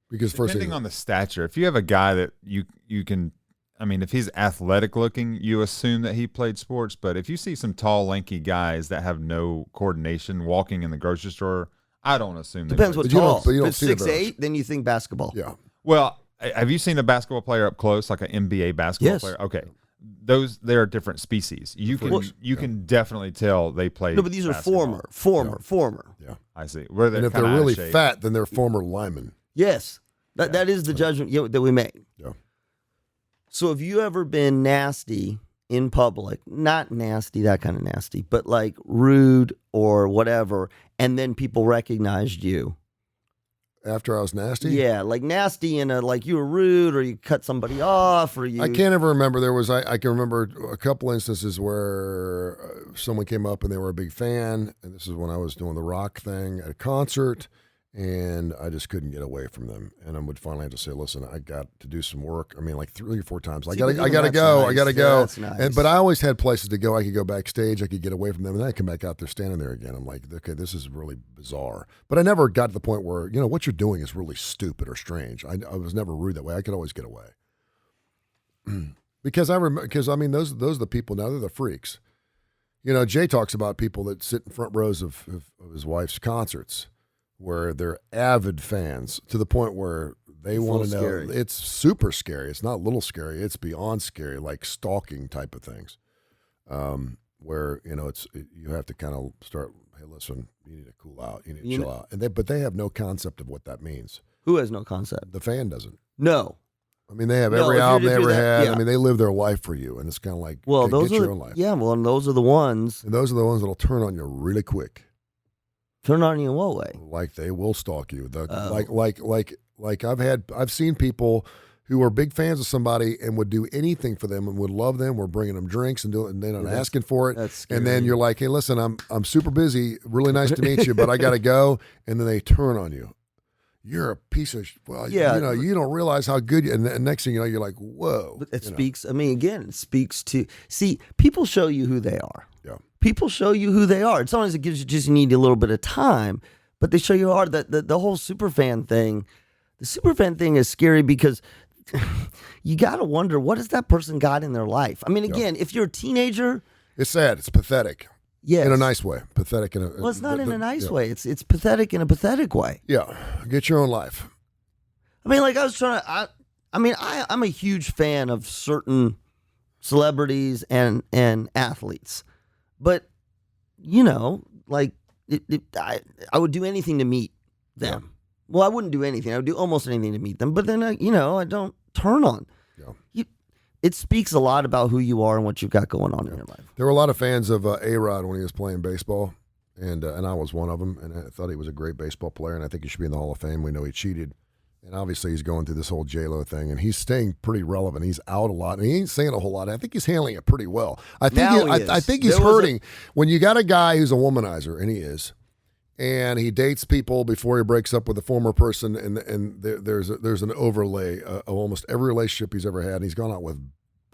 Because depending on the stature, if you have a guy that you can. I mean, if he's athletic looking, you assume that he played sports. But if you see some tall, lanky guys that have no coordination walking in the grocery store, I don't assume. Depends what tall. But you don't if see it's 6'8", then you think basketball. Yeah. Well, have you seen a basketball player up close, like an NBA basketball player? Okay. They are different species. You can definitely tell they play. No, but these are former. Yeah. I see. And if they're really fat, then they're former linemen. Yes. That is the judgment that we make. Yeah. So have you ever been nasty in public, not nasty, that kind of nasty, but like rude or whatever, and then people recognized you? After I was nasty? Yeah, like nasty in a, like you were rude or you cut somebody off or you... I can't ever remember. I can remember a couple instances where someone came up and they were a big fan, and this is when I was doing the rock thing at a concert, and I just couldn't get away from them. And I would finally have to say, listen, I got to do some work. I mean, like 3 or 4 times. I gotta go. I gotta go. That's nice. But I always had places to go. I could go backstage. I could get away from them. And then I come back out there standing there again. I'm like, okay, this is really bizarre. But I never got to the point where, what you're doing is really stupid or strange. I was never rude that way. I could always get away. Because I mean, those are the people now. They're the freaks. Jay talks about people that sit in front rows of his wife's concerts, where they're avid fans to the point where they want to know. Scary. It's super scary. It's not little scary. It's beyond scary, like stalking type of things. Where you have to kind of start. Hey, listen, you need to cool out. You need to chill out. But they have no concept of what that means. Who has no concept? The fan doesn't. No. I mean, they have every album they ever had. Yeah. I mean, they live their life for you, and it's kind of like, those get are your own life. Yeah, well, and those are the ones. And those are the ones that'll turn on you really quick. Turn on you in what way? Like they will stalk you. Like I've seen people who are big fans of somebody and would do anything for them and would love them. We're bringing them drinks and they're not asking for it. That's scary. And then you're like, hey, listen, I'm super busy. Really nice to meet you, but I got to go. And then they turn on you. You're a piece of you don't realize how good you, and next thing you know, you're like, whoa. But it speaks. I mean, again, it speaks to people show you who they are. Yeah. People show you who they are. And sometimes it gives you just need a little bit of time, but they show you hard. The whole superfan thing. The superfan thing is scary because you got to wonder, what has that person got in their life? I mean, again, if you're a teenager, it's sad. It's pathetic. Yes. In a nice way. Pathetic in a well, it's not in a nice way. It's pathetic in a pathetic way. Yeah. Get your own life. I mean, like I was trying to. I'm a huge fan of certain celebrities and athletes. But, like, I would do anything to meet them. Yeah. Well, I wouldn't do anything. I would do almost anything to meet them. But then, I don't turn on. Yeah. It speaks a lot about who you are and what you've got going on in your life. There were a lot of fans of A-Rod when he was playing baseball, and I was one of them. And I thought he was a great baseball player, and I think he should be in the Hall of Fame. We know he cheated. And obviously he's going through this whole J-Lo thing, and he's staying pretty relevant. He's out a lot, and he ain't saying a whole lot. I think he's handling it pretty well. I think he's hurting. When you got a guy who's a womanizer, and he is, and he dates people before he breaks up with a former person, and there's an overlay of almost every relationship he's ever had, and he's gone out with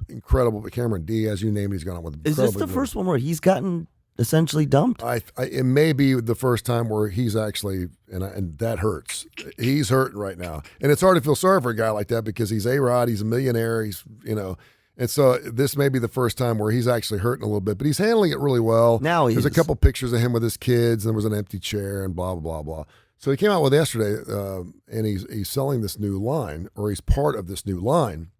incredible, Cameron Diaz, you name it, he's gone out with. Is this the first one where he's gotten essentially dumped? It may be the first time where he's actually, and that hurts. He's hurting right now, and it's hard to feel sorry for a guy like that because he's A-Rod, he's a millionaire, he's and so this may be the first time where he's actually hurting a little bit, but he's handling it really well. Now there's a couple pictures of him with his kids, and there was an empty chair, and blah blah blah blah. So he came out with yesterday, and he's selling this new line, or he's part of this new line,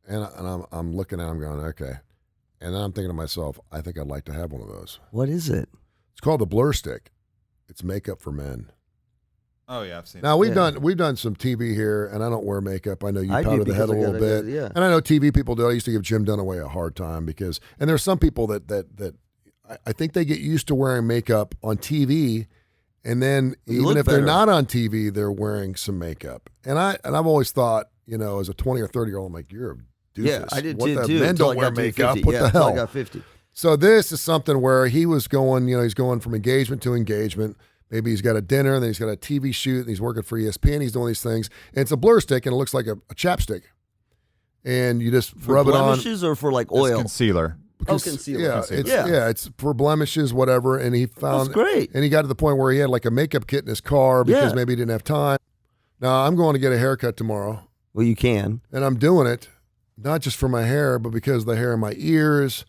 and I'm looking at him going, okay. And then I'm thinking to myself, I think I'd like to have one of those. What is it? It's called the Blur Stick. It's makeup for men. Oh yeah, I've seen. Now we've done some TV here, and I don't wear makeup. I know you powder the head a little bit, yeah. And I know TV people do. I used to give Jim Dunaway a hard time because, and there's some people that I think they get used to wearing makeup on TV, and then even if they're not on TV, they're wearing some makeup. And I've always thought, as a 20 or 30-year-old, I'm like, you're a doofus. Yeah, I did too. too. Men don't wear makeup. What the hell? I got 50. So this is something where he was going, he's going from engagement to engagement. Maybe he's got a dinner, and then he's got a TV shoot, and he's working for ESPN. He's doing these things, and it's a blur stick, and it looks like a chapstick. And you just rub it on. Blemishes or for like oil? Concealer. Concealer. Yeah, it's for blemishes, whatever. And he found That's great. And he got to the point where he had like a makeup kit in his car because maybe he didn't have time. Now I'm going to get a haircut tomorrow. Well, you can. And I'm doing it not just for my hair, but because of the hair in my ears,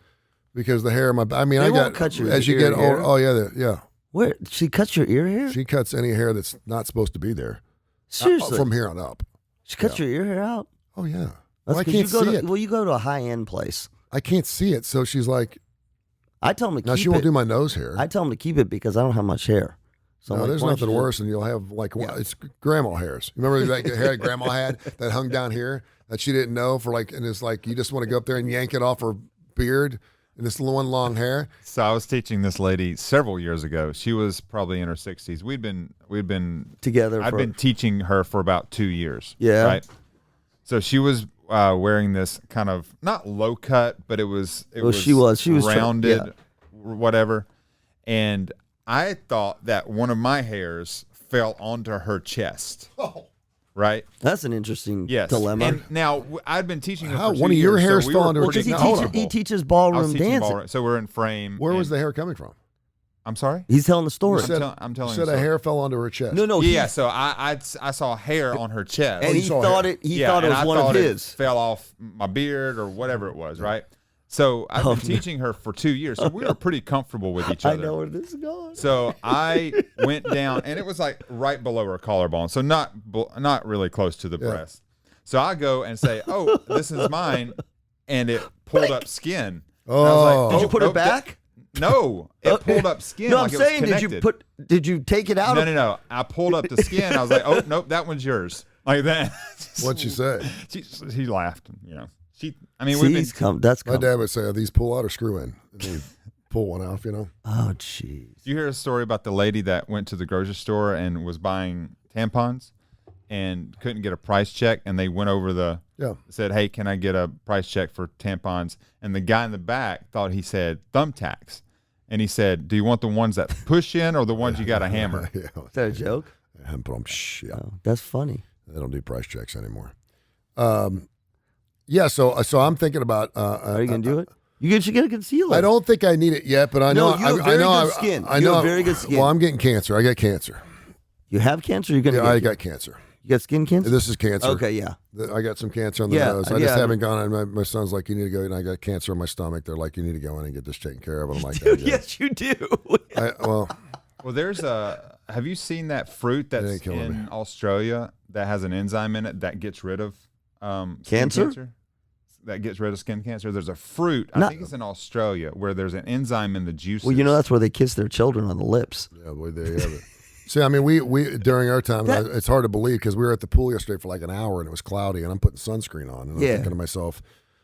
because the hair in my. I mean, They I won't got cut your as you ear get hair. older. Oh yeah, yeah. Where she cuts your ear hair? She cuts any hair that's not supposed to be there. Seriously, From here on up. she cuts your ear hair out. Oh yeah. That's Well, I 'cause can't you go see to, it. Well, you go to a high end place. I can't see it, so she's like, I tell them to now keep she won't it. do my nose hair. I tell them to keep it because I don't have much hair. So I'm No, like, there's why don't nothing you worse than you'll have like it's grandma hairs. You remember that hair that grandma had that hung down here that she didn't know for like, and it's like you just want to go up there and yank it off her beard and this one long hair. So I was teaching this lady several years ago. She was probably in her 60s. We'd been together? I'd been teaching her for about 2 years. Yeah. Right. So she was wearing this kind of not low cut, but it was she was rounded, yeah. whatever. And I thought that one of my hairs fell onto her chest. Oh. Right. That's an interesting Yes. dilemma. And now I'd been teaching her How- for 2 one of your years, hairs so we fell were onto her pretty chest? he, Now, hold on. he teaches I ballroom was teaching dancing. ballroom, so we're in frame. Where was and- the hair coming from? I'm sorry. He's telling the story. You said, I'm telling you you said a so. hair fell onto her chest. No, Yeah, so I saw hair on her chest. and you he saw thought hair. it. He Yeah, thought it and was I one of thought it his. fell off my beard or whatever it was, right? So I've been teaching her for 2 years, so we were pretty comfortable with each I other. know where this is going. So I went down, and it was like right below her collarbone, so not really close to the breast. So I go and say, "Oh, this is mine," and it pulled up skin. And I was like, Oh. Did you put nope, it back? No, it pulled up skin. No, like I'm it was saying, connected. did you take it out? No. I pulled up the skin. I was like, "Oh, nope, that one's yours." Like that. What'd she say? She laughed. I mean, See, we've been. that's My come. dad would say, "Are these pull out or screw in?" And he'd pull one off, Oh, jeez. Do you hear a story about the lady that went to the grocery store and was buying tampons and couldn't get a price check, and they went over said, "Hey, can I get a price check for tampons?" And the guy in the back thought he said thumbtacks, and he said, "Do you want the ones that push in or the ones you got a hammer?" Yeah. Is that a joke? Yeah. Oh, that's funny. They don't do price checks anymore. Yeah, so I'm thinking about. Are you gonna do it? You should get a concealer. I don't think I need it yet, but I know. No, you have I very know. good skin. I You know. have very good skin. Well, I'm getting cancer. I got cancer. You have cancer. You're gonna. Yeah, get I got cancer. You got skin cancer. This is cancer. Okay, yeah. I got some cancer on the Yeah, nose. I just yeah. haven't gone. And my son's like, "You need to go." And I got cancer in my stomach. They're like, "You need to go in and get this taken care of." And I'm like, "Oh, yeah." Yes, you do. Well, there's a. Have you seen that fruit that's ain't killing in me. Australia that has an enzyme in it that gets rid of skin Cancer? That gets rid of skin cancer. There's a fruit. I No. think it's in Australia where there's an enzyme in the juices. Well, that's where they kiss their children on the lips. Yeah, boy, there you have it. See, I mean, we during our time, it's hard to believe because we were at the pool yesterday for like an hour and it was cloudy, and I'm putting sunscreen on, and I'm Yeah. thinking to myself,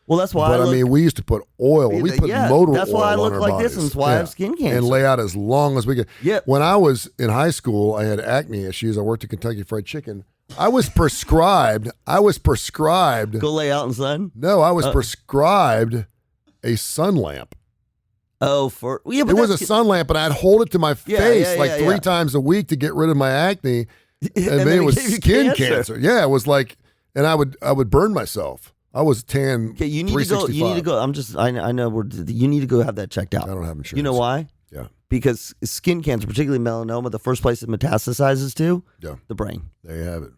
Well, that's why. but I mean, we used to put oil. We put motor that's oil why I on look our like bodies. this, and that's why I have skin cancer. And lay out as long as we could. Yep. When I was in high school, I had acne issues. I worked at Kentucky Fried Chicken. I was prescribed. Go lay out in the sun. No, I was prescribed a sun lamp. Oh, yeah, but It was a that's- sun lamp, and I'd hold it to my face yeah, like yeah, 3 yeah. times a week to get rid of my acne. And then maybe it it was gave you skin cancer. cancer. Yeah, it was like, and I would burn myself. I was tan. Okay, you need to go. You need to go. I know. You need to go have that checked out. I don't have insurance. You know why? Yeah, Because skin cancer, particularly melanoma, the first place it metastasizes to, yeah. the brain. There you have it.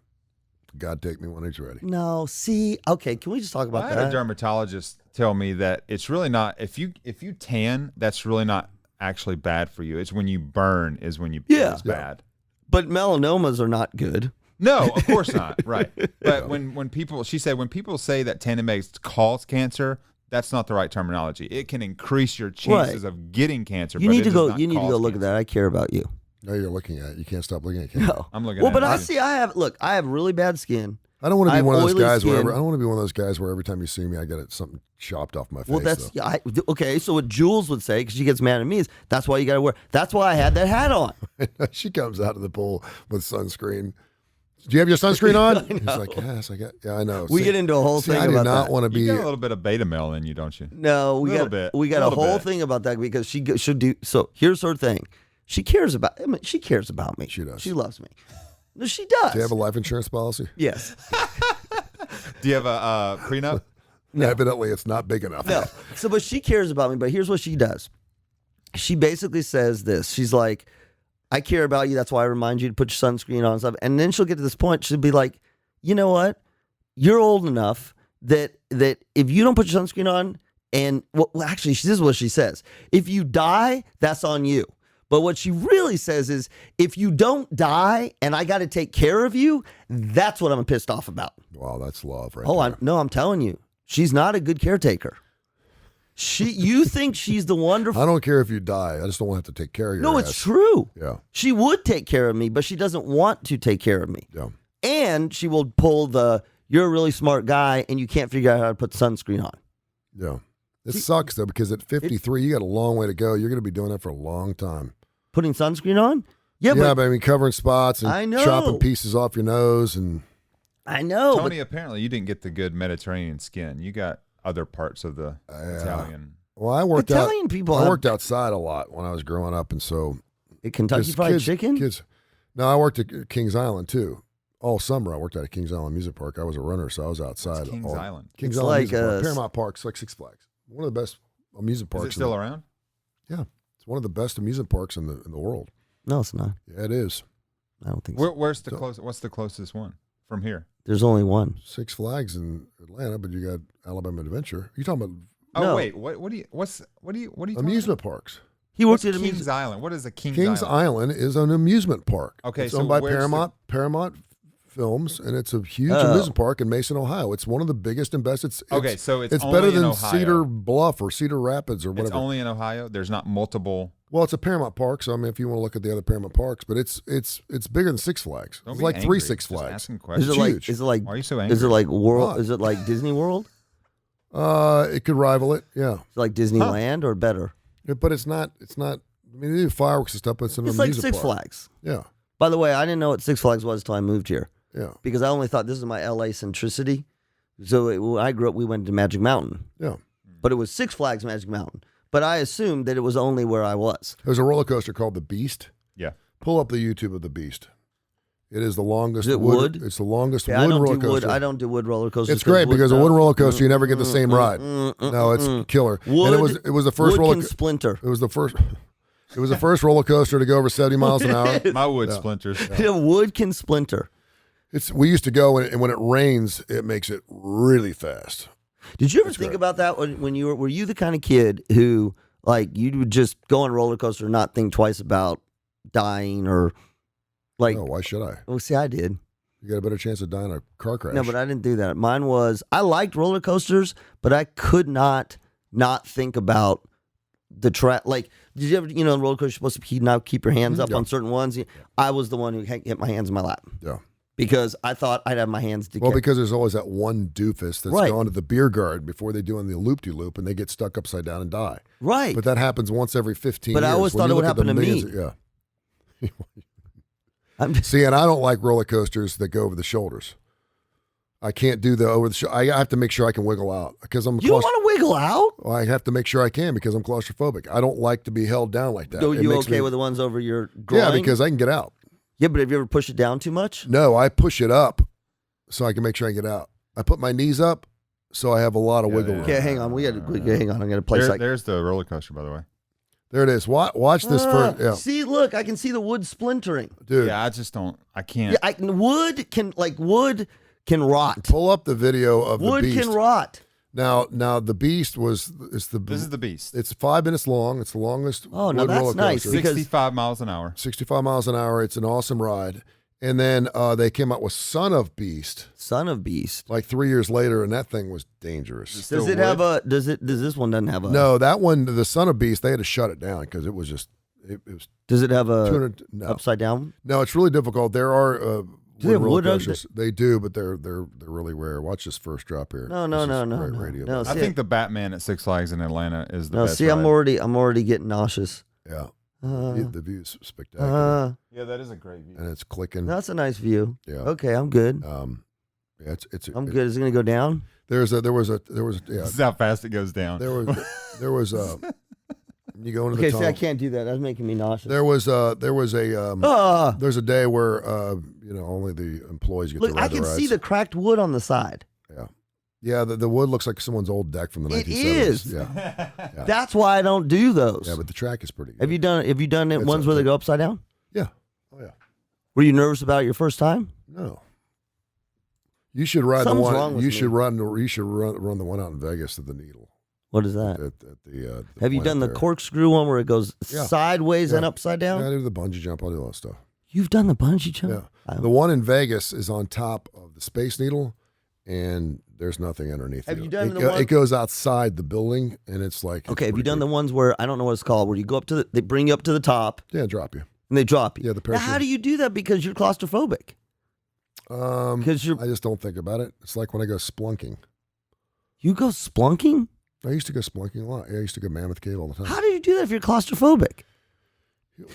God take me when he's ready. No, see, okay, can we just talk about I had that? a dermatologist tell me that it's really not if you tan, that's really not actually bad for you. It's when you burn is when you Yeah. it's bad. But melanomas are not good. No, of course not. Right. But when people say that tanning makes cause cancer, that's not the right terminology. It can increase your chances of getting cancer. You but need it to does go. not You need to cause go look at cancer. that. I care about you. Now you're looking at it. You can't stop looking at it. No, I'm looking well, at but it. I see. I have really bad skin. I don't want to I be have one of those oily guys where skin. I don't want to be one of those guys where every time you see me, I get something chopped off my face. Well, that's though. okay. So what Jules would say, because she gets mad at me, is that's why you got to wear. That's why I had that hat on. She comes out of the pool with sunscreen. Do you have your sunscreen on? He's like, yes, I got. Yeah, I know. We get into a whole thing I do about not that. want to be. You got a little bit of beta male in you, don't you? No, we got a whole bit. thing about that because she should do. So here's her thing. She cares about. I mean, she cares about me. She does. She loves me. No, she does. Do you have a life insurance policy? Yes. Do you have a prenup? No. Evidently, it's not big enough. No. So, but she cares about me. But here's what she does. She basically says this. She's like, I care about you. That's why I remind you to put your sunscreen on and stuff. And then she'll get to this point. She'll be like, you know what? You're old enough that if you don't put your sunscreen on, and well, actually, this is what she says. If you die, that's on you. But what she really says is, if you don't die and I got to take care of you, that's what I'm pissed off about. Wow, that's love, right? I'm telling you, she's not a good caretaker. You think she's the wonderful. I don't care if you die. I just don't want to have to take care of you. No, it's true. Yeah. She would take care of me, but she doesn't want to take care of me. Yeah. And she will pull you're a really smart guy and you can't figure out how to put sunscreen on. Yeah. It sucks, though, because at 53, you got a long way to go. You're going to be doing that for a long time. Putting sunscreen on? Yeah, but I mean, covering spots and I know. chopping pieces off your nose. And I know. Tony, apparently you didn't get the good Mediterranean skin. You got other parts of the Italian. Well, I worked Italian people. I worked outside a lot when I was growing up, and so Kentucky Fried Chicken. No, I worked at Kings Island too. All summer, I worked at Kings Island Music Park. I was a runner, so I was outside. Kings Island. Kings It's Island like Music Park. Paramount Park's like Six Flags. One of the best amusement parks. Is it still around? Yeah, it's one of the best amusement parks in the world. No, it's not. Yeah, it is. I don't think so. What's the closest one from here? There's only one. Six Flags in Atlanta, but you got Alabama Adventure. You talking about? Oh No. wait, what do you Amusement parks? He worked What's at Kings Island? What is a Kings Island is an amusement park. Okay, it's so owned by where's Paramount Films, and it's a huge amusement park in Mason, Ohio. It's one of the biggest and best. It's only better than in Ohio. Cedar Bluff or Cedar Rapids or whatever. It's only in Ohio. There's not multiple. Well, it's a Paramount Park, so I mean, if you want to look at the other Paramount Parks, but it's bigger than Six Flags. Don't It's be like angry. three Six Just Flags. asking Is questions. it like? huge. Is it like? Why are you so angry? Is it like World? Why? Is it like Disney World? It could rival it, yeah. Is it like Disneyland or better? But it's not. I mean, they do fireworks and stuff, but it's an It's like amusement Six park. Flags. Yeah, By the way, I didn't know what Six Flags was until I moved here yeah, because I only thought this is my LA centricity. So when I grew up, we went to Magic Mountain, yeah. but it was Six Flags Magic Mountain. But I assumed that it was only where I was. There's a roller coaster called the Beast. Yeah. Pull up the YouTube of the Beast. It is the longest. Is it wood? It's the longest Yeah, wood I don't roller do wood. coaster. I don't do wood roller coasters. It's great because a wooden roller coaster you never get the same ride. No, it's killer. Wood, and it was the first wood roller. can splinter. It was the first. It was the first roller coaster to go over 70 miles an hour. My wood splinters. Wood can splinter. We used to go and when it rains, it makes it really fast. Did you ever That's think great. about that when you were you the kind of kid who like you would just go on a roller coaster and not think twice about dying or like? No, why should I? Well, see, I did. You got a better chance of dying in a car crash. No, but I didn't do that. Mine was I liked roller coasters, but I could not think about the track. Like, did you ever, the roller coaster you're supposed to keep your hands up Yeah. on certain ones? I was the one who hit my hands in my lap Yeah. because I thought I'd have my hands together. Well, because there's always that one doofus that's Right. gone to the beer garden before they do on the loop-de-loop and they get stuck upside down and die. right. But that happens once every 15 But years. I always When thought you it would look at the happen to me. millions Yeah. I'm just, See, and I don't like roller coasters that go over the shoulders. I can't do the over the shoulder. I have to make sure I can wiggle out because I'm. you don't want to wiggle out? Well, I have to make sure I can because I'm claustrophobic. I don't like to be held down like that. Are It you makes okay me- with the ones over your groin? Yeah, because I can get out. Yeah, but have you ever pushed it down too much? No, I push it up so I can make sure I get out. I put my knees up so I have a lot of wiggle room. Okay, hang on. Hang on. I'm gonna play psych. There's the roller coaster, by the way. There it is. Watch this first. Yeah, See, look, I can see the wood splintering. dude. Yeah, I just don't. I can't. Yeah, wood can rot. Pull up the video of the Wood beast. can rot. Now the beast was. This is the Beast. It's 5 minutes long. It's the longest. Oh, now wood that's roller nice, coaster. because- 65 miles an hour. 65 miles an hour. It's an awesome ride. And then they came out with Son of Beast Son of Beast. like 3 years later, and that thing was dangerous. Still Does it wood? have a? Does this one doesn't have a? No, that one, the Son of Beast, they had to shut it down because it was just it was Does it have a 200. No, upside down? no, it's really difficult. There are they have roller wood under coasters. They do, but they're really rare. Watch this first drop here. No, This is no. great radio. No, I see, think the Batman at Six Flags in Atlanta is the no. best. See, I'm ride. already getting nauseous. Yeah. The view's spectacular, Yeah, that is a great view. and it's clicking. That's a nice view. Yeah. Okay, I'm good. Yeah, I'm good. Is it gonna go down? There was yeah. This is how fast it goes down. There was you go into Okay, the see, tunnel. I can't do that. That's making me nauseous. There's a day where only the employees get Look, to ride I can the see rides. the cracked wood on the side. Yeah, the wood looks like someone's old deck from the 1970s. It is. Yeah, That's why I don't do those. yeah, but the track is pretty good. Have you done it It's ones where they go upside down? Yeah. Oh yeah. Were you nervous about it your first time? No. You should ride Something's the wrong one. with You me. should run the one out in Vegas at the Needle. What is that? At the Have you plant done the there. corkscrew one where it goes Yeah. sideways and Yeah. upside Yeah, down? I do the bungee jump. I do all that stuff. You've done the bungee jump? Yeah. The one in Vegas is on top of the Space Needle, and there's nothing underneath. Have it. you done it, the go- one- It goes outside the building, and it's like. Okay, have you pretty done the big. ones where, I don't know what it's called, where you go up to they bring you up to the top Yeah, drop you. and they drop you? Yeah, the Now, how parachute. do you do that? Because you're claustrophobic. Because I just don't think about it. It's like when I go splunking. you go splunking? I used to go splunking a lot. Yeah, I used to go Mammoth Cave all the time. How do you do that if you're claustrophobic?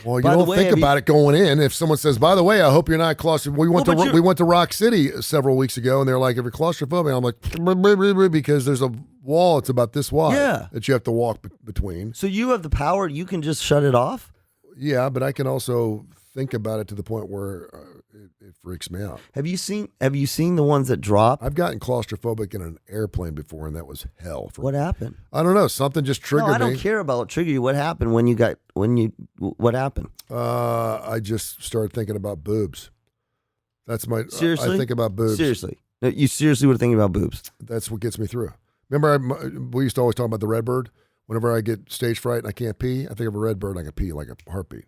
Well, you By the don't way, think have you- about it going in. If someone says, "By the way, I hope you're not claustrophobic," we went to Rock City several weeks ago, and they're like, "If you're claustrophobic," I'm like, because there's a wall. It's about this wide. Yeah. That you have to walk between. So you have the power, you can just shut it off? Yeah, but I can also think about it to the point where it freaks me out. Have you seen the ones that drop? I've gotten claustrophobic in an airplane before, and that was hell. What happened? I don't know. Something just triggered No, I me. don't care about what triggered you. What happened what happened? I just started thinking about boobs. That's my. Seriously? I think about boobs. Seriously. No, you seriously were thinking about boobs? That's what gets me through. Remember, we used to always talk about the red bird. Whenever I get stage fright and I can't pee, I think of a red bird and I can pee like a heartbeat.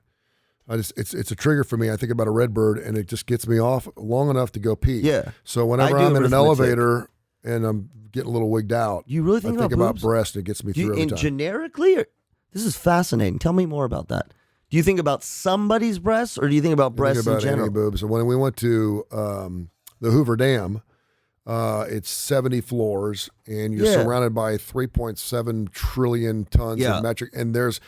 It's a trigger for me. I think about a red bird and it just gets me off long enough to go pee. Yeah. So whenever I do I'm in an arithmetic. elevator and I'm getting a little wigged out, You really I think think about about boobs? breast and it gets me through every And time. generically? This is fascinating. Tell me more about that. Do you think about somebody's breasts or do you think about I breasts think about in general? any boobs. And when we went to the Hoover Dam, it's 70 floors, and you're Yeah. surrounded by 3.7 trillion tons Yeah. of metric. And there's,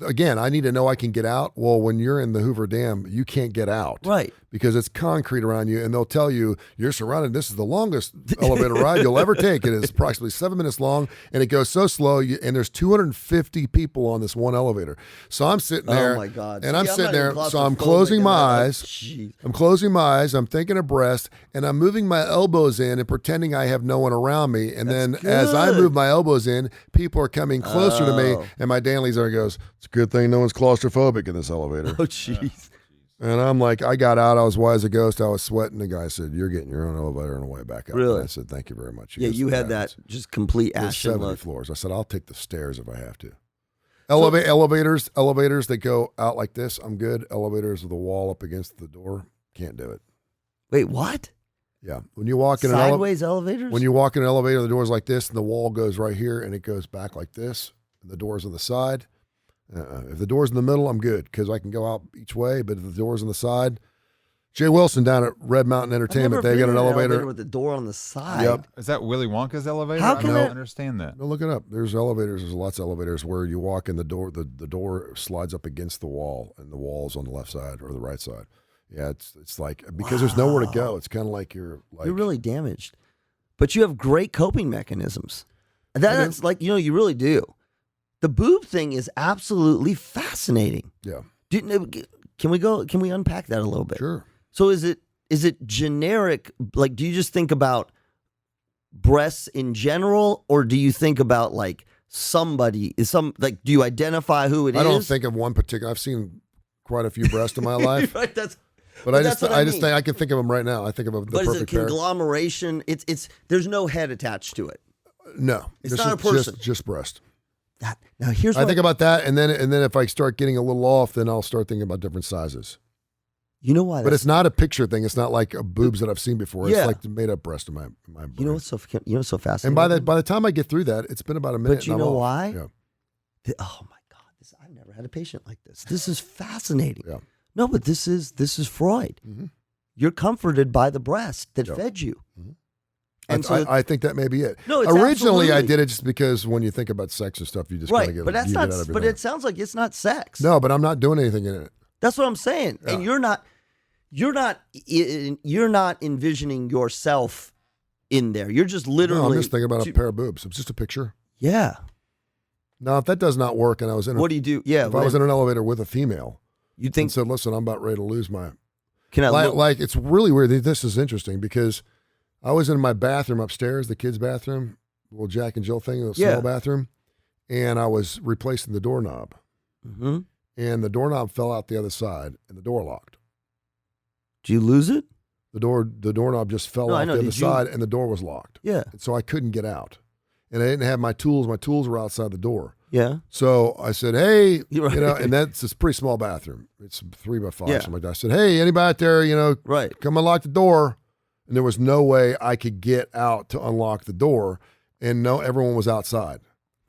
again, I need to know I can get out. Well, when you're in the Hoover Dam, you can't get out. Right. Because it's concrete around you, and they'll tell you you're surrounded. This is the longest elevator ride you'll ever take. It is approximately 7 minutes long, and it goes so slow. And there's 250 people on this one elevator. So I'm sitting there. Oh my God. And See, I'm not sitting even there. So I'm claustrophobic closing and my I'm like, eyes. jeez. I'm closing my eyes. I'm thinking of breast, and I'm moving my elbows in and pretending I have no one around me. And then as I good. move my elbows in, people are coming closer to me, Oh. and my Danley's there goes, "It's a good thing no one's claustrophobic in this elevator." Oh, jeez. And I'm like, I got out. I was white as a ghost. I was sweating. The guy said, "You're getting your own elevator on the way back up." Really? And I said, "Thank you very much." He Yeah, goes, you had happens." that just complete There's ashen 70 look. floors. I said, "I'll take the stairs if I have to." Elevators that go out like this, I'm good. Elevators with a wall up against the door, can't do it. Wait, what? Yeah, when you walk in Sideways elevators? when you walk in an elevator, the door's like this, and the wall goes right here, and it goes back like this, and the door's on the side. If the door's in the middle, I'm good because I can go out each way. But if the door's on the side, Jay Wilson down at Red Mountain I've Entertainment, never they got been an in elevator. with the door on the side. Yep. Is that Willy Wonka's elevator? How I can don't that- understand that. No, look it up. There's elevators. There's lots of elevators where you walk in the door. The door slides up against the wall, and the wall's on the left side or the right side. Yeah, it's like because there's nowhere to go. It's kind of like you're really damaged. But you have great coping mechanisms. That's like, you really do. The boob thing is absolutely fascinating. yeah, Can we unpack that a little bit? sure. So is it generic? Like, do you just think about breasts in general, or do you think about like somebody? Do you identify who it is? I don't think of one particular. I've seen quite a few breasts in my life, Right, that's. but I that's just what I just mean. think I can think of them right now. I think of the But is it a perfect pair. conglomeration? It's there's no head attached to it. No, It's this not is a person. Just breast. Now here's I what think about that, and then if I start getting a little off, then I'll start thinking about different sizes. you know why. But it's not a picture thing. It's not like boobs that I've seen before. It's Yeah. like the made up breast in my brain. you know what's so And fascinating. by the time I get through that, it's been about a minute. But you and I'm know off. why? Yeah. Oh my God, I've never had a patient like this. This is fascinating. Yeah. No, but this is Freud. Mhm. You're comforted by the breast that Yep. fed you. Mhm. And I think that may be it. No, it's originally I absolutely- did it just because when you think about sex and stuff, you just gotta right, get but that's you not. get out But everything. it sounds like it's not sex. No, but I'm not doing anything in it. That's what I'm saying. Yeah. And you're not envisioning yourself in there. You're just literally. No, I'm just thinking about a pair of boobs. It's just a picture. Yeah. Now, if that does not work, and I was in, What do you do? Yeah. if I was in an elevator with a female, you and think? said, "Listen, I'm about ready to lose my." Can I look? Like it's really weird. This is interesting because I was in my bathroom upstairs, the kids' bathroom, little Jack and Jill thing, the small bathroom, and I was replacing the doorknob, Mm-hmm. and the doorknob fell out the other side, and the door locked. Did you lose it? The doorknob just fell No, I off know. the other Did you- side, and the door was locked. Yeah. And so I couldn't get out, and I didn't have my tools. My tools were outside the door. Yeah. So I said, "Hey, You're right. you know," and that's a pretty small bathroom. It's 3 by 5, Yeah. something like that. I said, "Hey, anybody out there, you know, Right. come unlock the door." And there was no way I could get out to unlock the door, and no, everyone was outside.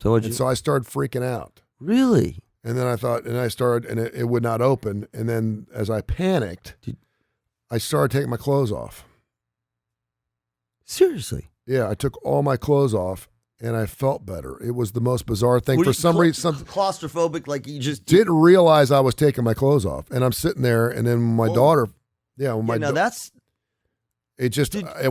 So what'd you? And so I started freaking out. Really? And then I thought, and I started, and it would not open. And then as I panicked, I started taking my clothes off. Seriously? Yeah, I took all my clothes off, and I felt better. It was the most bizarre thing. For some reason, claustrophobic, like you just didn't realize I was taking my clothes off, and I'm sitting there, and then my daughter, now that's it just, I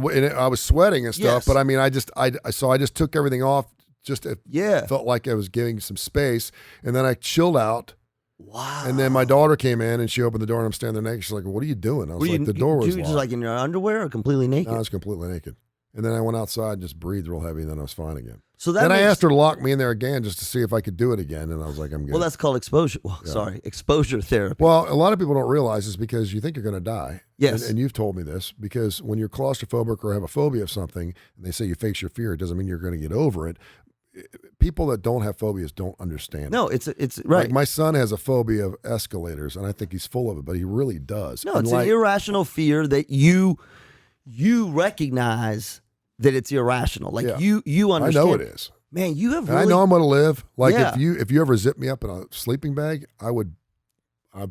was sweating and stuff. Yes. But I mean, I just took everything off. Just it yeah. felt like I was giving some space, and then I chilled out. Wow. And then my daughter came in, and she opened the door, and I'm standing there naked. She's like, "What are you doing?" I was like, "The door was you locked." just like in your underwear or completely naked? No, I was completely naked. And then I went outside and just breathed real heavy, and then I was fine again. So that Then I makes- asked her to lock me in there again just to see if I could do it again, and I was like, "I'm good." Well, that's called exposure. Well, sorry, exposure therapy. Well, a lot of people don't realize this because you think you're going to die. Yes. And you've told me this because when you're claustrophobic or have a phobia of something, and they say you face your fear, it doesn't mean you're going to get over it. People that don't have phobias don't understand. No, it's right. Like my son has a phobia of escalators, and I think he's full of it, but he really does. No, And it's like, an irrational fear that you recognize that it's irrational. Like Yeah. you I understand. know it is. Man, you have And really. I know I'm going to live. Like Yeah. if you ever zip me up in a sleeping bag, I would well,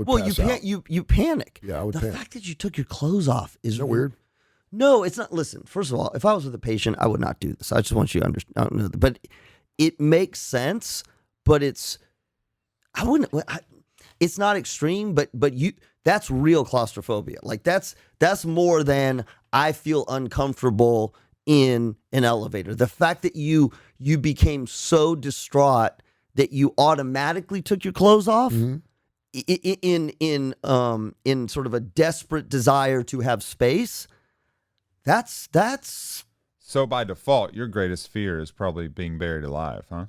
pass out. you panic. Yeah, I would The panic. fact that you took your clothes off is Isn't that weird? No, it's not. Listen, first of all, if I was with a patient, I would not do this. I just want you to understand. But it makes sense. But it's, I wouldn't. It's not extreme, but you. That's real claustrophobia. Like that's more than I feel uncomfortable in an elevator. The fact that you became so distraught that you automatically took your clothes off. Mm-hmm. In sort of a desperate desire to have space. That's So by default, your greatest fear is probably being buried alive, huh?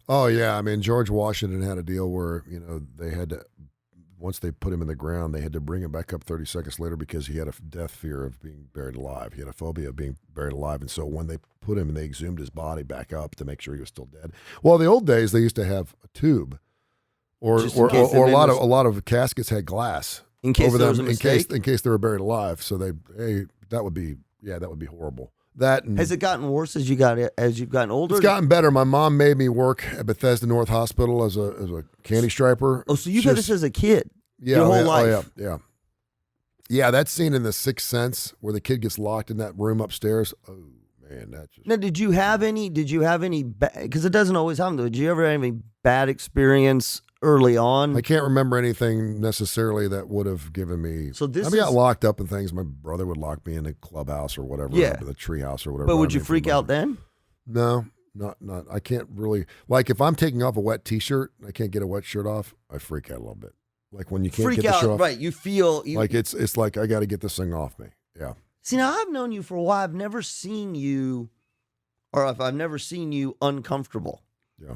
Oh yeah, I mean George Washington had a deal where they had to, once they put him in the ground, they had to bring him back up 30 seconds later because he had a death fear of being buried alive. He had a phobia of being buried alive, and so when they put him and they exhumed his body back up to make sure he was still dead. Well, the old days they used to have a tube, or Just in case they a made lot of caskets had glass in case over there them was a mistake. in case they were buried alive. So that would be horrible. That and Has it gotten worse as you've gotten older? it's gotten better. My mom made me work at Bethesda North Hospital as a candy striper. Oh, so you've had this as a kid? Yeah, your whole yeah, life? Oh, yeah. Yeah, that scene in The Sixth Sense where the kid gets locked in that room upstairs. Oh man, that just Now, did you have any? Because it doesn't always happen. Did you ever have any bad experience early on? I can't remember anything necessarily that would have given me. So this I got is- locked up in things. My brother would lock me in the clubhouse or whatever, Yeah. or the tree house or whatever. But would I you mean, freak out then? No, not. I can't really like if I'm taking off a wet T-shirt, I can't get a wet shirt off. I freak out a little bit. Like when you can't Freak get the shirt out, off. right? You feel Like it's like I got to get this thing off me. Yeah. See, now I've known you for a while. I've never seen you, or if I've never seen you uncomfortable. Yeah.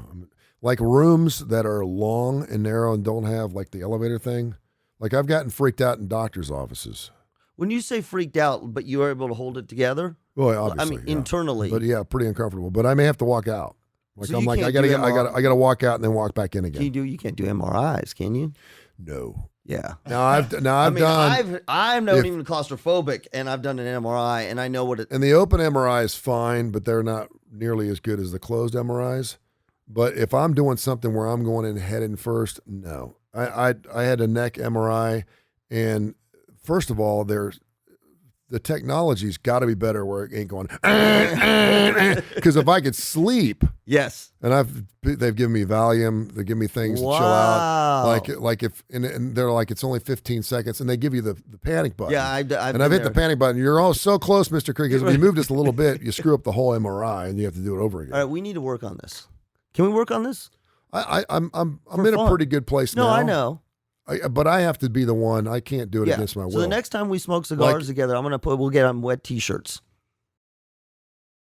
Like rooms that are long and narrow and don't have like the elevator thing. Like I've gotten freaked out in doctor's offices. When you say freaked out, but you were able to hold it together. Well, obviously. I mean, yeah. internally. But yeah, pretty uncomfortable. But I may have to walk out. Like So I'm you like can't I gotta do get, I gotta walk out and then walk back in again. You can't do MRIs, can you? No. Yeah. Now I've I done I'm not if- even claustrophobic, and I've done an MRI, and I know what it. and the open MRI is fine, but they're not nearly as good as the closed MRIs. But if I'm doing something where I'm going in head in first, no. I had a neck MRI, and first of all, there's the technology's got to be better where it ain't going. Because if I could sleep, Yes. and they've given me Valium, they give me things to chill out. Like if and they're like it's only 15 seconds, and they give you the panic button. Yeah, I've hit the panic button. You're all so close, Mr. Creek. Because if you move just a little bit, you screw up the whole MRI, and you have to do it over again. All right, we need to work on this. Can we work on this? I'm in a pretty good place now. No, I know. But I have to be the one. I can't do it against my will. So the next time we smoke cigars together, we'll get on wet T-shirts.